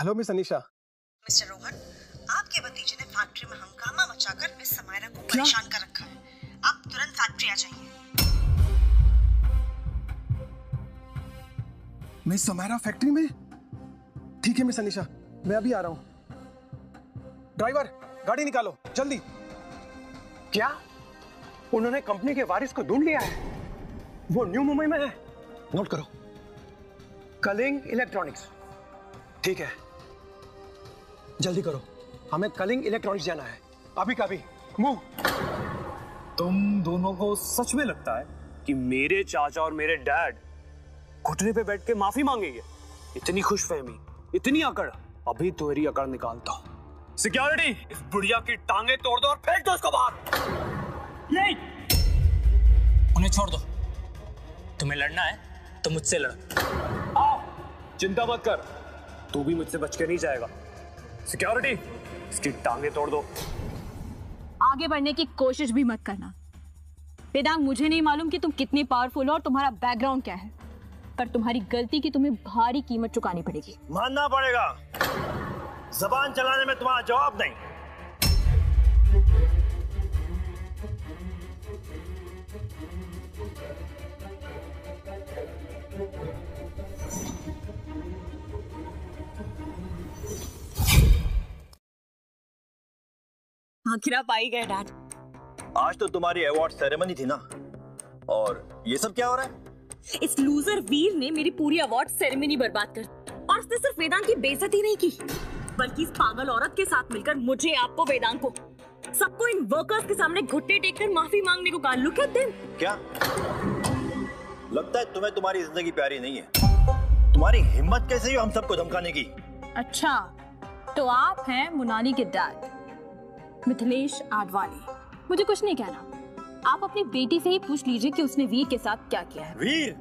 Hello miss Anisha. Mister Rohan, आपके भतीजे ने फैक्ट्री में हंगामा मचाकर मिस समायरा को परेशान कर रखा है। आप तुरंत फैक्ट्री आ जाइए। मिस समायरा फैक्ट्री में? ठीक है मिस अनीशा, मैं अभी आ रहा हूँ। ड्राइवर, गाड़ी निकालो जल्दी। क्या उन्होंने कंपनी के वारिस को ढूंढ लिया है? वो न्यू मुंबई में है। नोट करो। कलिंग इलेक्ट्रॉनिक्स। ठीक है, जल्दी करो, हमें कलिंग इलेक्ट्रॉनिक्स जाना है अभी का अभी। मूव। तुम दोनों को सच में लगता है कि मेरे चाचा और मेरे डैड घुटने पे बैठ के माफी मांगेंगे? इतनी खुशफहमी, इतनी अकड़। अभी तुम्हारी अकड़ निकालता हूं। सिक्योरिटी, इस बुढ़िया की टांगे तोड़ दो और फेंक दो इसको बाहर। नहीं, उन्हें छोड़ दो। तुम्हें लड़ना है तो मुझसे लड़ो। आओ, चिंता मत कर, तू भी मुझसे बच के नहीं जाएगा। सिक्योरिटी, इसकी टांगे तोड़ दो। आगे बढ़ने की कोशिश भी मत करना। वेदांग, मुझे नहीं मालूम कि तुम कितनी पावरफुल हो और तुम्हारा बैकग्राउंड क्या है, पर तुम्हारी गलती की तुम्हें भारी कीमत चुकानी पड़ेगी। मानना पड़ेगा, जबान चलाने में तुम्हारा जवाब नहीं। आखिर आप आई गए डैड। आज तो तुम्हारी अवार्ड सेरेमनी थी ना, और ये सब क्या हो रहा है? इस लूजर वीर ने मेरी पूरी अवार्ड सेरेमनी बर्बाद कर, और उसने सिर्फ वेदांग की बेइज्जती नहीं की, बल्कि इस पागल औरत के साथ मिलकर मुझे, आपको, वेदांग को, सबको इन वर्कर्स के सामने घुटने टेककर माफी मांगने को कहा। Look at them. क्या लगता है तुम्हें तुम्हारी जिंदगी प्यारी नहीं है? तुम्हारी हिम्मत कैसे हुई हम सबको धमकाने की? अच्छा, तो आप हैं मुनाली के डैड, मिथिलेश आडवाणी। मुझे कुछ नहीं कहना, आप अपनी बेटी से ही पूछ लीजिए कि उसने वीर के साथ क्या किया है। वीर,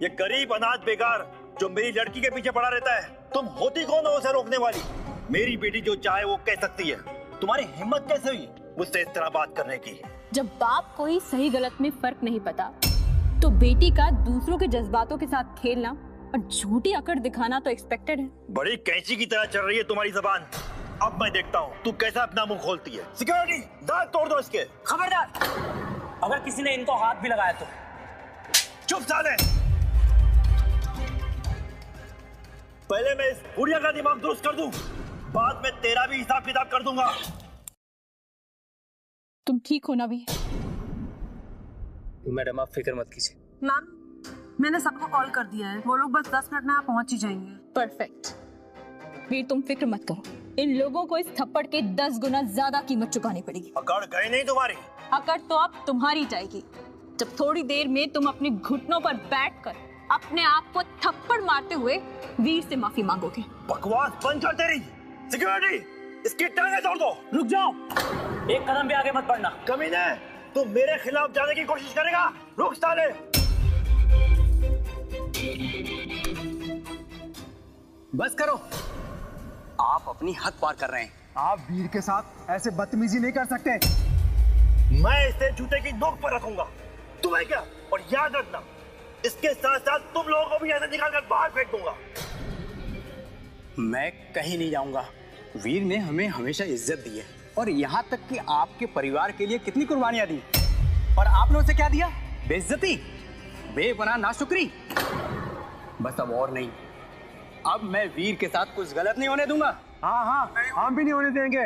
ये गरीब अनाथ बेकार जो मेरी लड़की के पीछे पड़ा रहता है, तुम होती कौन हो उसे रोकने वाली? मेरी बेटी जो चाहे वो कह सकती है, तुम्हारी हिम्मत कैसे हुई मुझसे इस तरह बात करने की? जब बाप को ही सही गलत में फर्क नहीं पता, तो बेटी का दूसरों के जज्बातों के साथ खेलना और झूठी अकड़ दिखाना तो एक्सपेक्टेड है। बड़ी कैंची की तरह चल रही है तुम्हारी जबान। अब मैं देखता हूँ तू कैसा अपना मुंह खोलती है। सिक्योरिटी, दांत तोड़ दो इसके। खबरदार, अगर किसी ने इनको हाथ भी लगाया तो। चुप साले। पहले मैं इस बुढ़िया का दिमाग दुरुस्त कर दूं, बाद में तेरा भी हिसाब किताब कर दूंगा। तुम ठीक हो ना भी? मैडम, आप फिक्र मत कीजिए। मैम, मैंने सबको कॉल कर दिया है, वो लोग बस 10 मिनट में आप पहुंच ही जाएंगे। परफेक्ट। वीर, तुम फिक्र मत करो, इन लोगों को इस थप्पड़ के 10 गुना ज्यादा कीमत चुकानी पड़ेगी। अकड़ गई नहीं तुम्हारी? अकड़ तो अब तुम्हारी जाएगी, जब थोड़ी देर में तुम अपने घुटनों पर बैठकर अपने आप को थप्पड़ मारते हुए वीर से माफी मांगोगे। बकवास बंद कर तेरी। सिक्योरिटी, इसकी टांगें तोड़ दो। रुक जाओ, एक कदम भी आगे मत बढ़ना। कमीने, तू मेरे खिलाफ जाने की कोशिश करेगा? रुक साले। बस करो, आप अपनी हद पार कर रहे हैं। आप वीर के साथ ऐसे बदतमीजी नहीं कर सकते। मैं इसे जूते की नोक पर रखूंगा। तुम्हें क्या? और याद रखना, इसके साथ साथ तुम लोगों को भी ऐसे निकाल कर बाहर फेंक दूंगा। मैं कहीं नहीं जाऊंगा। वीर ने हमें हमेशा इज्जत दी है, और यहाँ तक कि आपके परिवार के लिए कितनी कुर्बानियां दी, और आपने उसे क्या दिया? बेइज्जती, बेपनाह नाशुक्री। बस अब और नहीं, अब मैं वीर के साथ कुछ गलत नहीं होने दूंगा। हाँ, हम भी नहीं होने देंगे।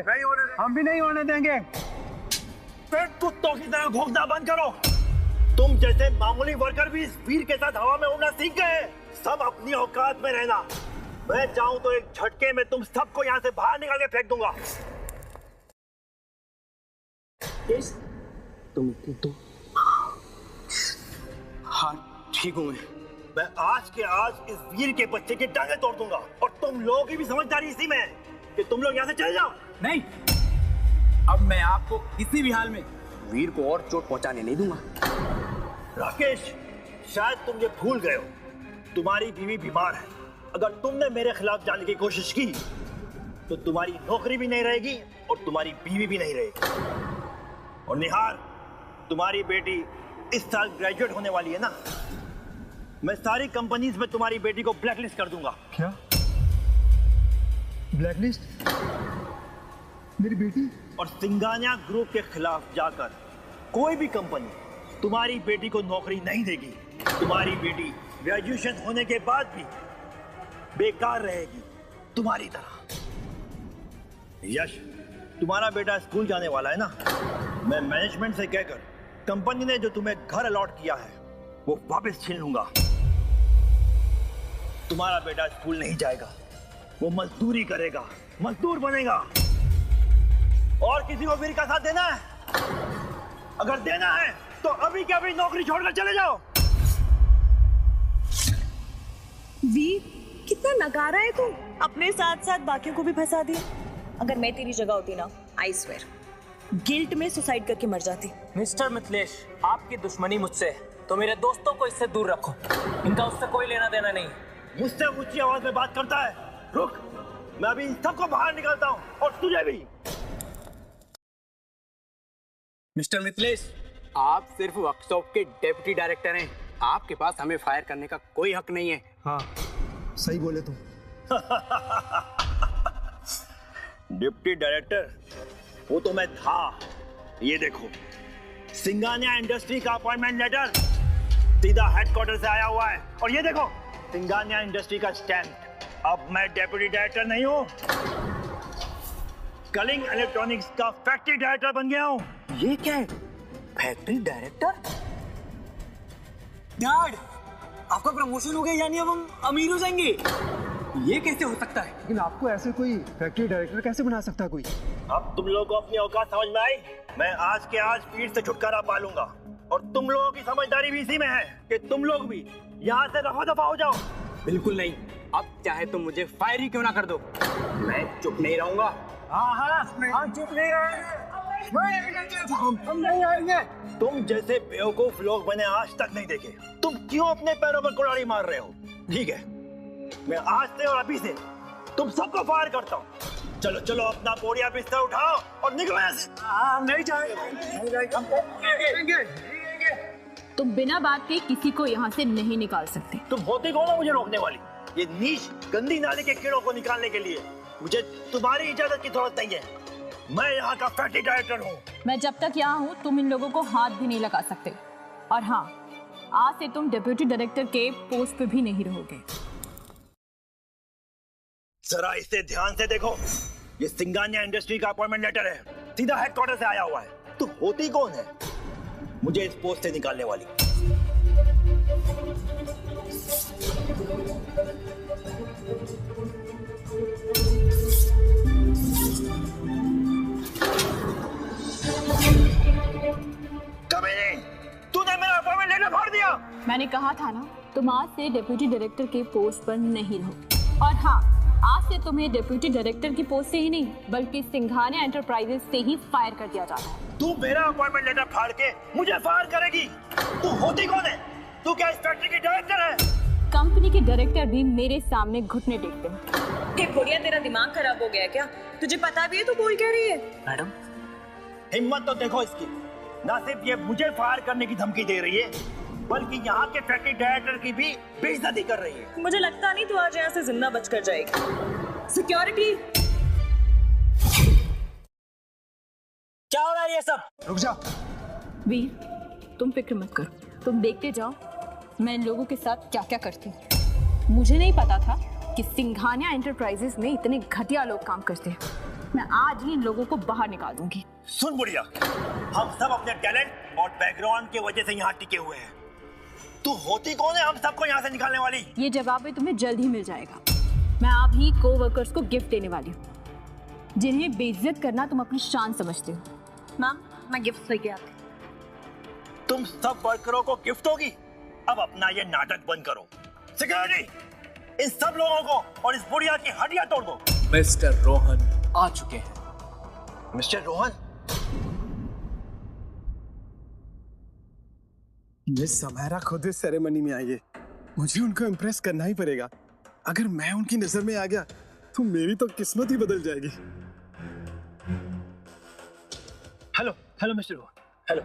हम भी नहीं होने देंगे। फिर कुत्तों की तरह भौंकना बंद करो। तुम जैसे मामूली वर्कर भी इस वीर के साथ हवा में उड़ना सीख गए। सब अपनी औकात में रहना। मैं चाहूं तो एक झटके में तुम सबको यहाँ से बाहर निकाल के फेंक दूंगा। तुम हाँ, ठीक हूँ मैं आज के आज इस वीर के बच्चे की टांगें तोड़ दूंगा, और तुम लोगों की भी समझदारी इसी में है कि तुम लोग यहाँ से चले जाओ। नहीं, अब मैं आपको किसी भी हाल में वीर को और चोट पहुंचाने नहीं दूंगा। राकेश, शायद तुम ये भूल गए हो, तुम्हारी बीवी बीमार है। अगर तुमने मेरे खिलाफ जाने की कोशिश की तो तुम्हारी नौकरी भी नहीं रहेगी और तुम्हारी बीवी भी नहीं रहेगी। और निहार, तुम्हारी बेटी इस साल ग्रेजुएट होने वाली है ना? मैं सारी कंपनीज में तुम्हारी बेटी को ब्लैकलिस्ट कर दूंगा। क्या? ब्लैकलिस्ट? मेरी बेटी? और सिंगानिया ग्रुप के खिलाफ जाकर कोई भी कंपनी तुम्हारी बेटी को नौकरी नहीं देगी। तुम्हारी बेटी ग्रेजुएशन होने के बाद भी बेकार रहेगी तुम्हारी तरह। यश, तुम्हारा बेटा स्कूल जाने वाला है ना? मैं मैनेजमेंट से कहकर कंपनी ने जो तुम्हें घर अलॉट किया है वो वापस छीन लूंगा। तुम्हारा बेटा स्कूल नहीं जाएगा, वो मजदूरी करेगा, मजदूर बनेगा। और किसी को वीर का साथ देना है? अगर देना है तो अभी के अभी नौकरी छोड़कर चले जाओ। वीर, कितना नकारा है तू। अपने साथ साथ बाकियों को भी फंसा दिया। अगर मैं तेरी जगह होती ना, आई स्वेयर गिल्ट में सुसाइड करके मर जाती। मिस्टर मिथिलेश, आपकी दुश्मनी मुझसे है, तो मेरे दोस्तों को इससे दूर रखो। इनका उससे कोई लेना देना नहीं। मुझसे ऊंची आवाज में बात करता है? रुक, मैं अभी इन सबको बाहर निकालता हूँ, और तुझे भी। मिस्टर मिथिलेश, आप सिर्फ वर्कशॉप के डेप्यूटी डायरेक्टर हैं। आपके पास हमें फायर करने का कोई हक नहीं है। हाँ, सही बोले तुम। डिप्टी डायरेक्टर वो तो मैं था। ये देखो, सिंगानिया इंडस्ट्री का अपॉइंटमेंट लेटर सीधा हेडक्वार्टर से आया हुआ है। और ये देखो, सिंगानिया इंडस्ट्री का स्टैम्प। अब मैं डेप्यूटी डायरेक्टर नहीं हूँ, कलिंग इलेक्ट्रॉनिक्स का फैक्ट्री डायरेक्टर बन गया हूँ। ये क्या है? Factory director? डैड, आपका प्रमोशन हो गया, यानी अब हम अमीर हो जाएंगे। ये कैसे हो सकता है? लेकिन आपको ऐसे कोई फैक्ट्री डायरेक्टर कैसे बना सकता है कोई? अब तुम लोगों को अपनी औकात समझ में आई? मैं आज के आज पीठ से छुटकारा पा लूंगा। और तुम लोगों की समझदारी भी इसी में है कि तुम लोग भी यहाँ से रफा दफा हो जाओ। बिल्कुल नहीं। अब चाहे तुम मुझे फायर ही क्यों ना कर दो, मैं चुप नहीं रहूंगा। हम चुप नहीं रहेंगे। हम नहीं आएंगे। तुम जैसे बेवकूफ लोग मैंने आज तक नहीं देखे। तुम क्यों अपने पैरों पर कुल्हाड़ी मार रहे हो? ठीक है, मैं आज से और अभी से तुम सबको फायर करता हूँ। चलो चलो, अपना बोरिया बिस्तर उठाओ और निकलो यहाँ से। हम नहीं जाएंगे। तुम बिना बात के किसी को यहाँ से नहीं निकाल सकते। तुम होती कौन हो मुझे रोकने वाली? ये नीच गंदी नाली के कीड़ों को निकालने के लिए मुझे तुम्हारी इजाजत की जरूरत नहीं है। मैं यहाँ का फैक्ट्री डायरेक्टर हूँ। मैं जब तक यहाँ हूँ तुम इन लोगों को हाथ भी नहीं लगा सकते। और हाँ, आज से तुम डिप्यूटी डायरेक्टर के पोस्ट पे भी नहीं रहोगे। जरा इसे ध्यान से देखो, ये सिंगानिया इंडस्ट्री का अपॉइंटमेंट लेटर है, सीधा हेडक्वार्टर से आया हुआ है। तू होती कौन है मुझे इस पोस्ट से निकालने वाली? कभी नहीं, तूने मेरा अपॉइंटमेंट लेटर फाड़ दिया। मैंने कहा था ना, तुम आज से डिप्यूटी डायरेक्टर के पोस्ट पर नहीं रहो। और हाँ, आज से तुम्हें डिप्यूटी डायरेक्टर की पोस्ट से ही नहीं बल्कि सिंघानिया एंटरप्राइजेस से ही फायर कर दिया जाता है। तू मेरा अपॉइंटमेंट लेटर फाड़ के मुझे फायर करेगी? तू होती कौन है? तू क्या इस फैक्ट्री की डायरेक्टर है? कंपनी के डायरेक्टर भी मेरे सामने घुटने टेकते हैं। बुढ़िया, तेरा दिमाग खराब हो गया क्या? तुझे पता भी है तू बोल क्या रही है? मैडम, हिम्मत तो देखो इसकी। ना सिर्फ ये मुझे फायर करने की धमकी दे रही है, बल्कि यहाँ के फैक्ट्री डायरेक्टर की भी बेइज्जती कर रही है। मुझे लगता नहीं तू आज यहाँ से जिंदा बचकर जाएगी। सिक्योरिटी, क्या हो रहा है ये सब? रुक जा। वीर, तुम फिक्र मत करो, तुम देखते जाओ मैं इन लोगों के साथ क्या क्या करती हूँ। मुझे नहीं पता था कि सिंघानिया एंटरप्राइजेस में इतने घटिया लोग काम करते हैं। मैं आज ही इन लोगों को बाहर निकाल दूंगी। सुन बुढ़िया, हम सब अपने टैलेंट और बैकग्राउंड की वजह से यहाँ टिके हुए हैं। तू होती कौन है हम सबको यहाँ से निकालने वाली? ये जवाब भी तुम्हें जल्द ही मिल जाएगा। मैं आप ही को-वर्कर्स को गिफ्ट देने वाली हूँ, जिन्हें बेइज्जत करना तुम अपनी शान समझते हो। मैम, मैं गिफ्ट लेके आती। तुम सब वर्करों को गिफ्ट होगी? अब अपना ये नाटक बंद करो। सिक्योरिटी, इन सब लोगों को और इस बुढ़िया की हड्डियां तोड़ दो। मिस्टर रोहन आ चुके हैं। मिस्टर रोहन? मिस समायरा खुद इस सेरेमनी में आई है। मुझे उनको इम्प्रेस करना ही पड़ेगा। अगर मैं उनकी नजर में आ गया तो मेरी तो किस्मत ही बदल जाएगी। Hello hello mister Rohan. Hello.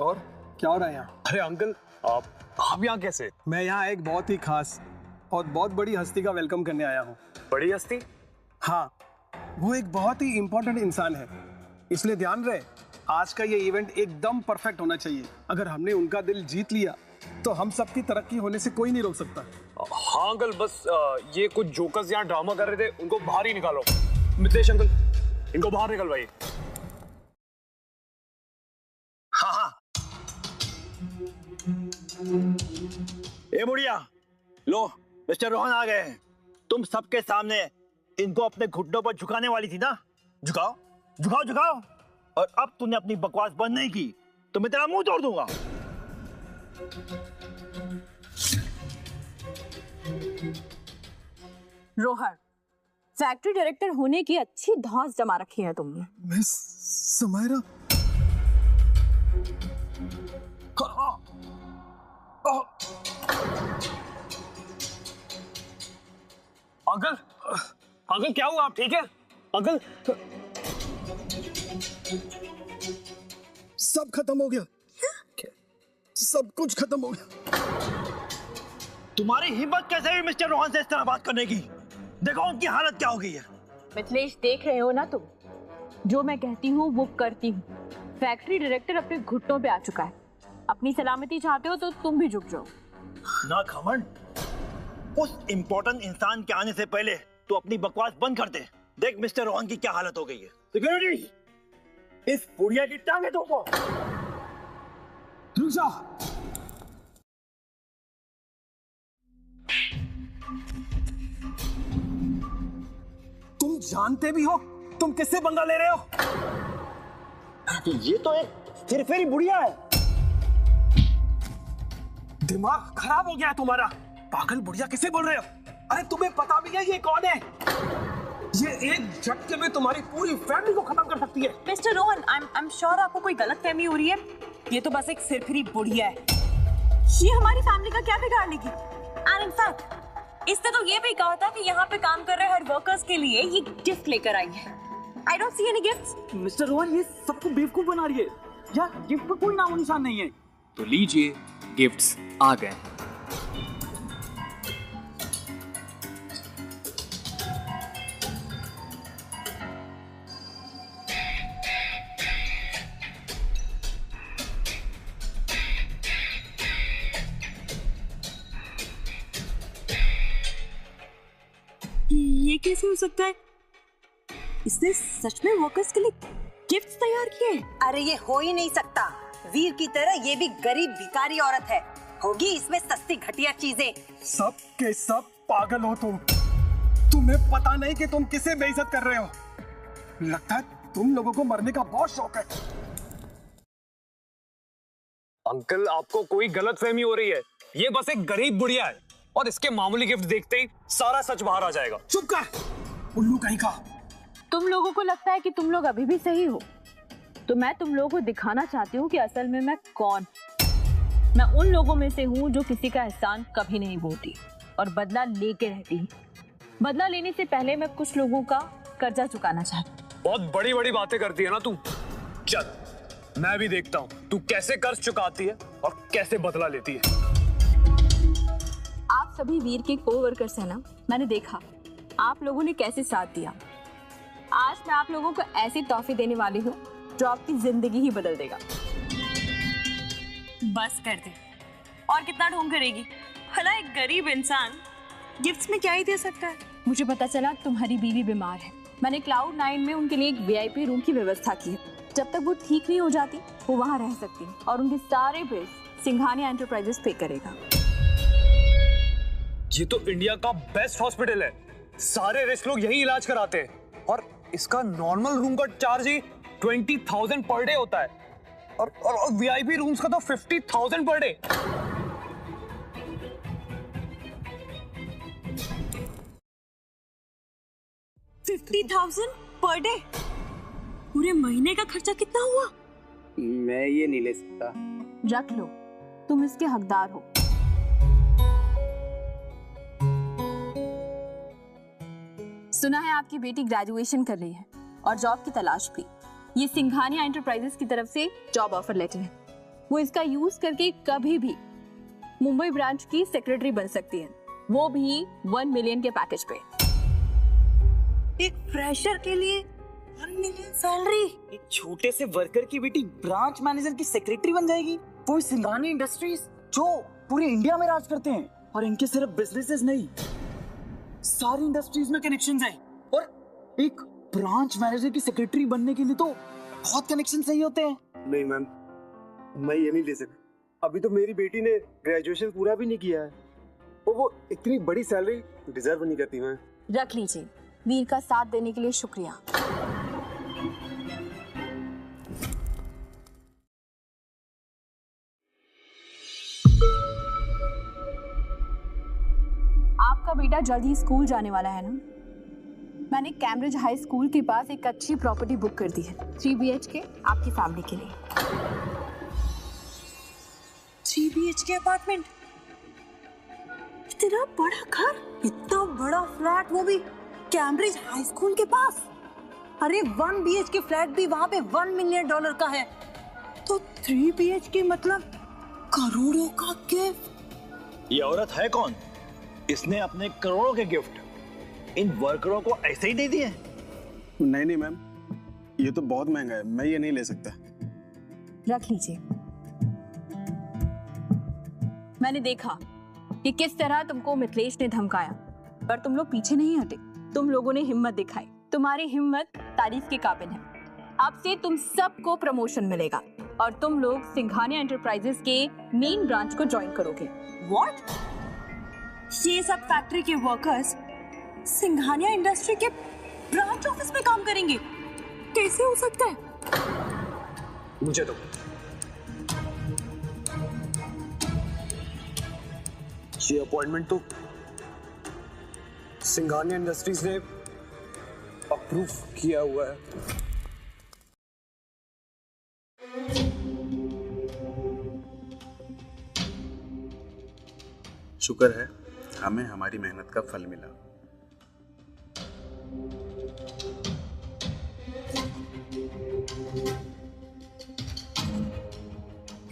और क्या हो रहा है यहाँ? अरे अंकल, आप यहाँ कैसे? मैं यहाँ एक बहुत ही खास और बहुत बड़ी हस्ती का वेलकम करने आया हूँ। बड़ी हस्ती? हाँ, वो एक बहुत ही इंपॉर्टेंट इंसान है, इसलिए ध्यान रहे आज का ये इवेंट एकदम परफेक्ट होना चाहिए। अगर हमने उनका दिल जीत लिया तो हम सबकी तरक्की होने से कोई नहीं रोक सकता। हाँ अंकल, बस ये कुछ जोकर्स यहाँ ड्रामा कर रहे थे, उनको बाहर ही निकालो। मिथिलेश अंकल, इनको बाहर निकलवाइए। हाँ हाँ। ए बुढ़िया, लो मिस्टर रोहन आ गए हैं। तुम सबके सामने इनको अपने घुटनों पर झुकाने वाली थी ना? झुकाओ झुकाओ झुकाओ। और अब तूने अपनी बकवास बंद नहीं की तो मैं तेरा मुंह तोड़ दूंगा। रोहन, फैक्ट्री डायरेक्टर होने की अच्छी धौंस जमा रखी है तुमने। मैं समायरा, अंकल, अंकल क्या हुआ? आप ठीक है अंकल? सब खत्म हो गया, सब कुछ खत्म हो गया। तुम्हारी हिम्मत कैसे हुई मिस्टर रोहन से इस तरह बात करने की? देखो उनकी हालत क्या हो गई है। मिथिलेश, देख रहे हो ना तुम, जो मैं कहती हूँ वो करती हूँ। फैक्ट्री डायरेक्टर अपने घुटनों पे आ चुका है। अपनी सलामती चाहते हो तो तुम भी झुक जाओ। ना घमंड, उस इम्पोर्टेंट इंसान के आने से पहले तो अपनी बकवास बंद कर दे। देख मिस्टर रोहन की क्या हालत हो गई है। सिक्योरिटी, इस बुढ़िया की टांगे तोड़ो। रुक जाओ। तुम जानते भी हो तुम किससे पंगा ले रहे हो? ये तो एक फिरफिरी बुढ़िया है। दिमाग खराब हो गया है तुम्हारा। पागल बुढ़िया किसे बोल रहे हो? अरे तुम्हें पता भी है ये कौन है? ये एक झटके में तुम्हारी पूरी फैमिली को खत्म कर सकती है। Mister Rohan, I am sure आपको कोई गलतफहमी हो रही है। ये तो बस एक सिरफिरी बुढ़िया है। ये हमारी फैमिली का क्या बिगाड़ लेगी? एंड इन फैक्ट इसने तो ये भी कहा था कि यहाँ पे काम कर रहे हर वर्कर्स के लिए ये गिफ्ट लेकर आई है। I don't see any gifts. Mister Rohan, ये सबको बेवकूफ बना रही है। यार गिफ्ट का कोई नामो निशान नहीं है। तो लीजिए, गिफ्ट्स आ गए। ये कैसे हो सकता है? इसने सच में वर्कर्स के लिए गिफ्ट्स तैयार किए? अरे ये हो ही नहीं सकता। वीर की तरह ये भी गरीब भिखारी औरत है। होगी इसमें सस्ती घटिया चीजें। सब के सब पागल हो तुम। तुम्हें पता नहीं कि तुम किसे बेइज्जत कर रहे हो। लगता है तुम लोगों को मरने का बहुत शौक है। अंकल, आपको कोई गलतफहमी हो रही है। ये बस एक गरीब बुढ़िया है और इसके मामूली गिफ्ट देखते ही सारा सच बाहर आ जाएगा। चुप कर, उल्लू कहीं का। तुम लोगों को लगता है कि तुम लोग अभी भी सही हो, तो मैं तुम लोगों को दिखाना चाहती हूँ कि असल में मैं कौन। मैं उन लोगों में से हूँ जो किसी का एहसान कभी नहीं भूलती और बदला लेके रहती हूँ। बदला लेने से पहले मैं कुछ लोगों का कर्जा चुकाना चाहती हूँ। बहुत बड़ी बड़ी बातें करती है ना तू। चल, मैं भी देखता हूँ तू कैसे कर्ज चुकाती है और कैसे बदला लेती है। आप सभी वीर के कोवर्कर्स हैं ना? मैंने देखा आप लोगों ने कैसे साथ दिया। आज मैं आप लोगों को ऐसी तोहफे देने वाली हूँ जो आपकी जिंदगी ही बदल देगा। बस कर दे, और कितना ढोंग करेगी? भला एक गरीब इंसान गिफ्ट्स में क्या ही दे सकता है? मुझे पता चला तुम्हारी बीवी बीमार है। मैंने Cloud9 में उनके लिए एक VIP रूम की व्यवस्था की है। जब तक वो ठीक नहीं हो जाती वो वहाँ रह सकती है और उनके सारे बिल्स सिंघानिया एंटरप्राइजेस पे करेगा। ये तो इंडिया का बेस्ट हॉस्पिटल है। सारे रिच लोग यही इलाज कराते हैं और इसका नॉर्मल रूम का चार्ज ही 20,000 पर डे होता है और VIP रूम्स का तो 50,000 पर डे। $50,000 per day? पूरे महीने का खर्चा कितना हुआ? मैं ये नहीं ले सकता। रख लो, तुम इसके हकदार हो। सुना है आपकी बेटी ग्रेजुएशन कर रही है और जॉब की तलाश भी। ये सिंघानिया एंटरप्राइजेस की तरफ से जॉब ऑफर लेटर है। वो इसका यूज करके कभी भी मुंबई ब्रांच की सेक्रेटरी बन सकती है, वो भी 1 मिलियन के पैकेज पे। एक फ्रेशर के लिए 1 मिलियन सैलरी। एक छोटे से वर्कर की बेटी ब्रांच मैनेजर की सेक्रेटरी बन जाएगी। वो सिंघानी इंडस्ट्रीज जो पूरे इंडिया में राज करते हैं, और इनके सिर्फ बिजनेसेस नहीं, सारी इंडस्ट्रीज में कनेक्शंस हैं। और एक ब्रांच मैनेजर की सेक्रेटरी बनने के लिए तो बहुत कनेक्शन चाहिए होते हैं। नहीं मैम, मैं ये नहीं ले सकता। अभी तो मेरी बेटी ने ग्रेजुएशन पूरा भी नहीं किया है और वो इतनी बड़ी सैलरी डिजर्व नहीं करती। मैं रख लीजिए। वीर का साथ देने के लिए शुक्रिया। आपका बेटा जल्द ही स्कूल जाने वाला है ना? मैंने कैम्ब्रिज हाई स्कूल के पास एक अच्छी प्रॉपर्टी बुक कर दी है, 3 BHK आपकी फैमिली के लिए। 3 BHK अपार्टमेंट, इतना बड़ा घर, इतना बड़ा फ्लैट, वो भी कैम्ब्रिज हाई स्कूल के पास। अरे 1 BHK फ्लैट भी वहां पे $1 मिलियन का है, तो 3 BHK मतलब करोड़ों का गिफ्ट। ये औरत है कौन? इसने अपने करोड़ों के गिफ्ट इन वर्करों को ऐसे ही दे दिए? नहीं नहीं मैम, ये तो बहुत महंगा है, मैं ये नहीं ले सकता। रख लीजिए। मैंने देखा कि किस तरह तुमको मिथिलेश ने धमकाया, पर तुम लोग पीछे नहीं हटे। तुम लोगों ने हिम्मत दिखाई। तुम्हारी हिम्मत तारीफ के काबिल है। अब से तुम सबको प्रमोशन मिलेगा और तुम लोग सिंघानिया एंटरप्राइजेस के मेन ब्रांच को ज्वाइन करोगे। व्हाट? ये सब फैक्ट्री के वर्कर्स सिंघानिया इंडस्ट्री के ब्रांच ऑफिस में काम करेंगे? कैसे हो सकता है? मुझे तो ये अपॉइंटमेंट तो सिंघानिया इंडस्ट्रीज ने अप्रूव किया हुआ है। शुक्र है हमें हमारी मेहनत का फल मिला।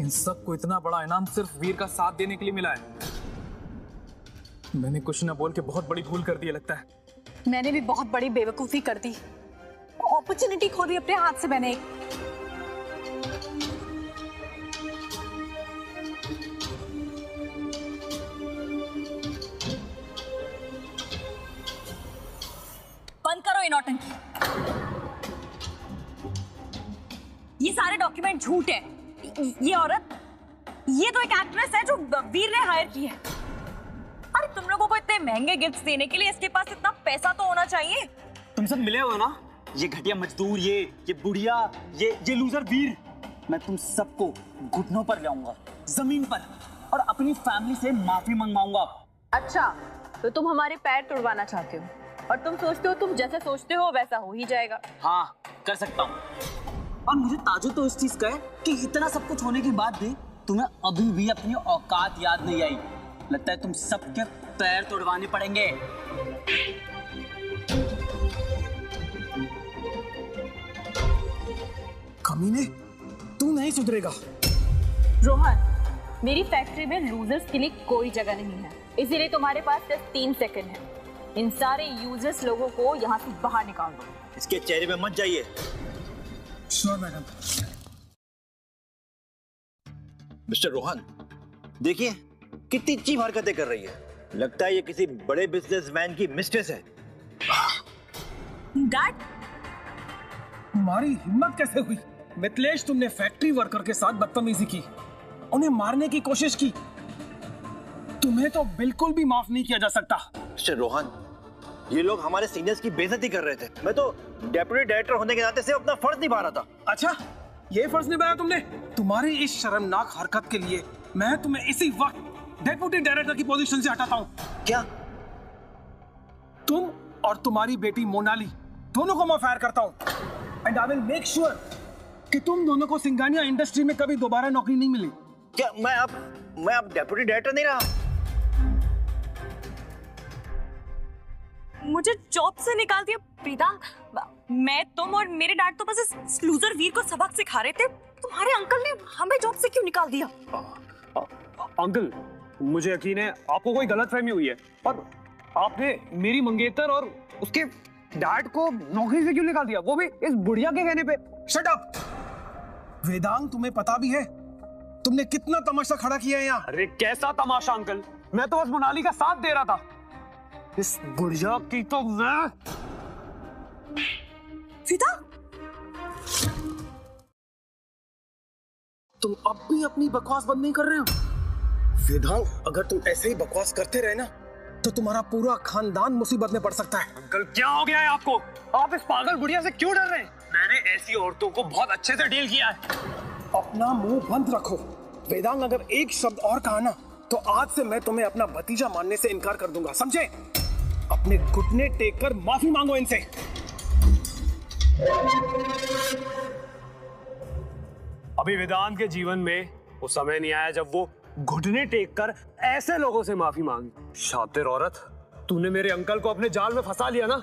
इन सबको इतना बड़ा इनाम सिर्फ वीर का साथ देने के लिए मिला है। मैंने कुछ न बोल के बहुत बड़ी भूल कर दी लगता है। मैंने भी बहुत बड़ी बेवकूफी कर दी। अपॉर्चुनिटी खो दी अपने हाथ से मैंने। बंद करो ये नौटंकी। ये सारे डॉक्यूमेंट झूठ है। ये औरत, ये तो एक एक्ट्रेस है जो वीर ने हायर की है। अरे तुम लोगों को इतने महंगे गिफ्ट्स देने के लिए इसके पास इतना पैसा तो होना चाहिए। तुम सब मिले हो ना, ये घटिया मजदूर, ये बुढ़िया, ये लूजर वीर। मैं तुम सबको घुटनों पर लाऊंगा, जमीन पर, और अपनी फैमिली से माफी मंगवाऊंगा। अच्छा, तो तुम हमारे पैर तुड़वाना चाहते हो और तुम सोचते हो तुम जैसे सोचते हो वैसा हो ही जाएगा। हाँ, कर सकता हूँ। और मुझे ताजुब तो इस चीज का है कि इतना सब कुछ होने के बाद भी तुम्हें अभी भी अपनी औकात याद नहीं आई। लगता है तुम सबके पैर तोड़वाने पड़ेंगे। कमीने, तू नहीं सुधरेगा। रोहन, मेरी फैक्ट्री में लूजर्स के लिए कोई जगह नहीं है, इसीलिए तुम्हारे पास सिर्फ 3 सेकंड है। इन सारे यूजर्स लोगों को यहाँ से बाहर निकाल दो। इसके चेहरे पे मत जाइए। Sure madam. मिस्टर रोहन, देखिए कितनी चीप हरकतें कर रही है। लगता है ये किसी बड़े बिजनेसमैन की मिस्ट्रेस है। डैड, तुम्हारी हिम्मत कैसे हुई? मिथिलेश, तुमने फैक्ट्री वर्कर के साथ बदतमीजी की, उन्हें मारने की कोशिश की। तुम्हें तो बिल्कुल भी माफ नहीं किया जा सकता। मिस्टर रोहन, ये लोग हमारे सीनियर्स की बेइज्जती कर रहे थे। मैं तो डेप्यूटी डायरेक्टर होने के नाते से अपना फर्ज निभा रहा था। अच्छा, ये फर्ज निभाया तुमने? तुम्हारी इस शर्मनाक हरकत के लिए मैं तुम्हें इसी वक्त डेप्यूटी डायरेक्टर की पोजीशन से हटाता हूँ। क्या? तुम और तुम्हारी बेटी मोनाली दोनों को मैं फायर करता हूँ। And I will make sure कि तुम दोनों को सिंघानिया इंडस्ट्री में कभी दोबारा नौकरी नहीं मिली। क्या मैं अब डेप्यूटी डायरेक्टर नहीं रहा? मुझे जॉब से निकाल दिया। प्रीता, मैं, तुम और मेरे डैड तो बस इस लूजर वीर को सबक सिखा रहे थे। तुम्हारे अंकल ने हमें जॉब से क्यों निकाल दिया? अंकल, मुझे यकीन है आपको कोई गलतफहमी हुई है, पर आपने मेरी मंगेतर और उसके डैड को नौकरी से क्यों निकाल दिया, वो भी इस बुढ़िया के कहने पे? Shut up! वेदांग, तुम्हें पता भी है तुमने कितना तमाशा खड़ा किया है यहाँ? अरे कैसा तमाशा अंकल, मैं तो बस मोनाली का साथ दे रहा था। इस बुढ़िया की तो मैं। फिदा, तुम अब भी अपनी बकवास बंद नहीं कर रहे हो? वेदांग, अगर तुम ऐसे ही बकवास करते रहे ना तो तुम्हारा पूरा खानदान मुसीबत में पड़ सकता है। अंकल क्या हो गया है आपको? आप इस पागल बुढ़िया से क्यों डर रहे हैं? मैंने ऐसी औरतों को बहुत अच्छे से डील किया है। अपना मुंह बंद रखो। वेदांग, अगर एक शब्द और कहा ना तो आज से मैं तुम्हें अपना भतीजा मानने से इनकार कर दूंगा, समझे? अपने घुटने टेक कर माफी मांगो इनसे। अभी वेदांत के जीवन में वो समय नहीं आया जब वो घुटने टेक कर ऐसे लोगों से माफी मांगे। शातिर औरत, तूने मेरे अंकल को अपने जाल में फंसा लिया ना?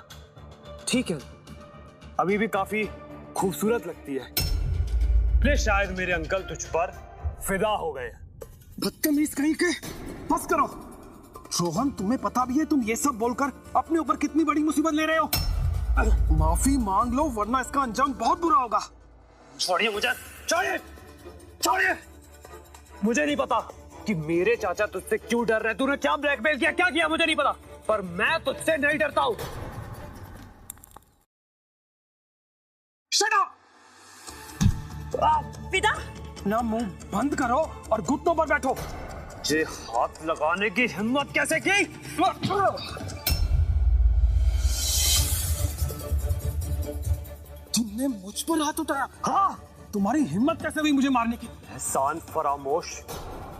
ठीक है, अभी भी काफी खूबसूरत लगती है, इसलिए शायद मेरे अंकल तुझ पर फिदा हो गए। बदतमीज कहीं के, बस करो। रोहन, तुम्हें पता भी है तुम ये सब बोलकर अपने ऊपर कितनी बड़ी मुसीबत ले रहे हो। माफी मांग लो वरना इसका अंजाम बहुत बुरा होगा। छोड़िए मुझे, छोड़िए, छोड़िए। मुझे नहीं पता कि मेरे चाचा तुझसे क्यों डर रहे। तूने क्या ब्लैकमेल किया, क्या किया मुझे नहीं पता, पर मैं तुझसे नहीं डरता हूं। Shut up! फिदा, ना मुंह बंद करो और घुटनों पर बैठो। जे हाथ लगाने की हिम्मत कैसे की? तुमने मुझ पर हाथ उठाया? हाँ, तुम्हारी हिम्मत कैसे हुई मुझे मारने की? एहसान फरामोश,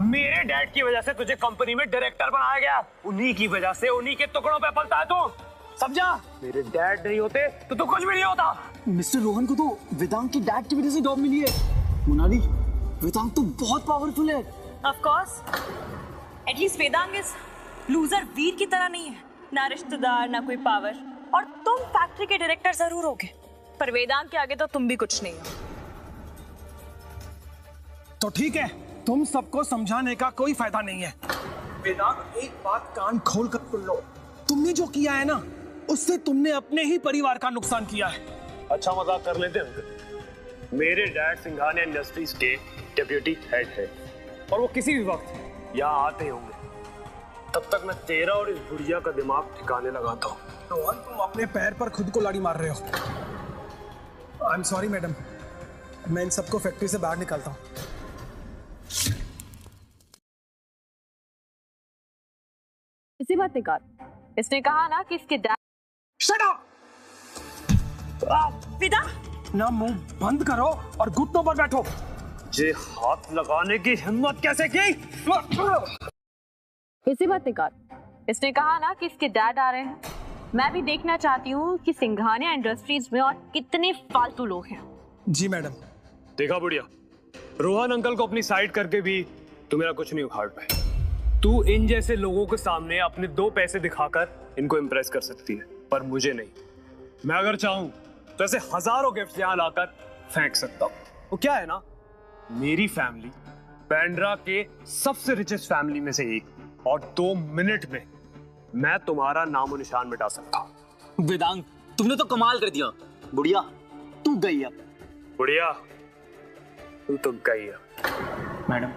मेरे डैड की वजह से तुझे कंपनी में डायरेक्टर बनाया गया। उन्हीं की वजह से उन्हीं के टुकड़ों पे पलता है तू, समझा? मेरे डैड नहीं होते तो तू कुछ भी नहीं होता। मिस्टर रोहन को तो वेदांत की डैड की वजह से जॉब मिली है। मोनाली, वेदांत तो बहुत पावरफुल है। ऑफ कोर्स, एटलीस्ट वेदांग इस लूजर वीर की तरह नहीं है, ना रिश्तेदार ना कोई पावर। और तुम फैक्ट्री के डायरेक्टर जरूर होगे, पर वेदांग के आगे तो तुम भी कुछ नहीं हो। तो ठीक है, तुम सबको समझाने का कोई फायदा नहीं है। वेदांत, एक बात कान खोल कर सुन लो। तुमने जो किया है ना, उससे तुमने अपने ही परिवार का नुकसान किया है। अच्छा मजाक कर लेते हैं। मेरे डैड सिंघानिया इंडस्ट्रीज के डेप्यूटी हेड है और वो किसी भी वक्त यहाँ आते होंगे। तब तक मैं तेरा और इस बुढ़िया का दिमाग ठिकाने लगाता हूँ। रोहन, तुम अपने पैर पर खुद को लाड़ी मार रहे हो। आई एम सॉरी मैडम, मैं इन सबको फैक्ट्री से बाहर निकालता हूँ। इसी बात निकाल। इसने कहा ना कि इसके डैड। Shut up! फिदा, ना मुंह बंद करो और घुटनों पर बैठो। जे हाथ लगाने की हिम्मत कैसे की? इसी बात निकाल। इसने कहा ना कि इसके डैड आ रहे हैं। मैं भी देखना चाहती हूँ कि सिंघानिया इंडस्ट्रीज में और कितने फालतू लोग हैं। जी मैडम। देखा बुढ़िया, रोहन अंकल को अपनी साइड करके भी तू मेरा कुछ नहीं उखाड़ पाए। तू इन जैसे लोगों के सामने अपने दो पैसे दिखाकर इनको इम्प्रेस कर सकती है, पर मुझे नहीं। मैं अगर चाहूं तो ऐसे हजारों गिफ्ट यहाँ लाकर फेंक सकता हूँ। वो क्या है ना, मेरी फैमिली बैंड्रा के सबसे रिचेस्ट फैमिली में से एक, और 2 मिनट में मैं तुम्हारा नामो निशान मिटा सकता हूँ। वेदांग, तुमने तो कमाल कर दिया। बुढ़िया, तू गई अब। बुढ़िया, तू तो गई अब। मैडम,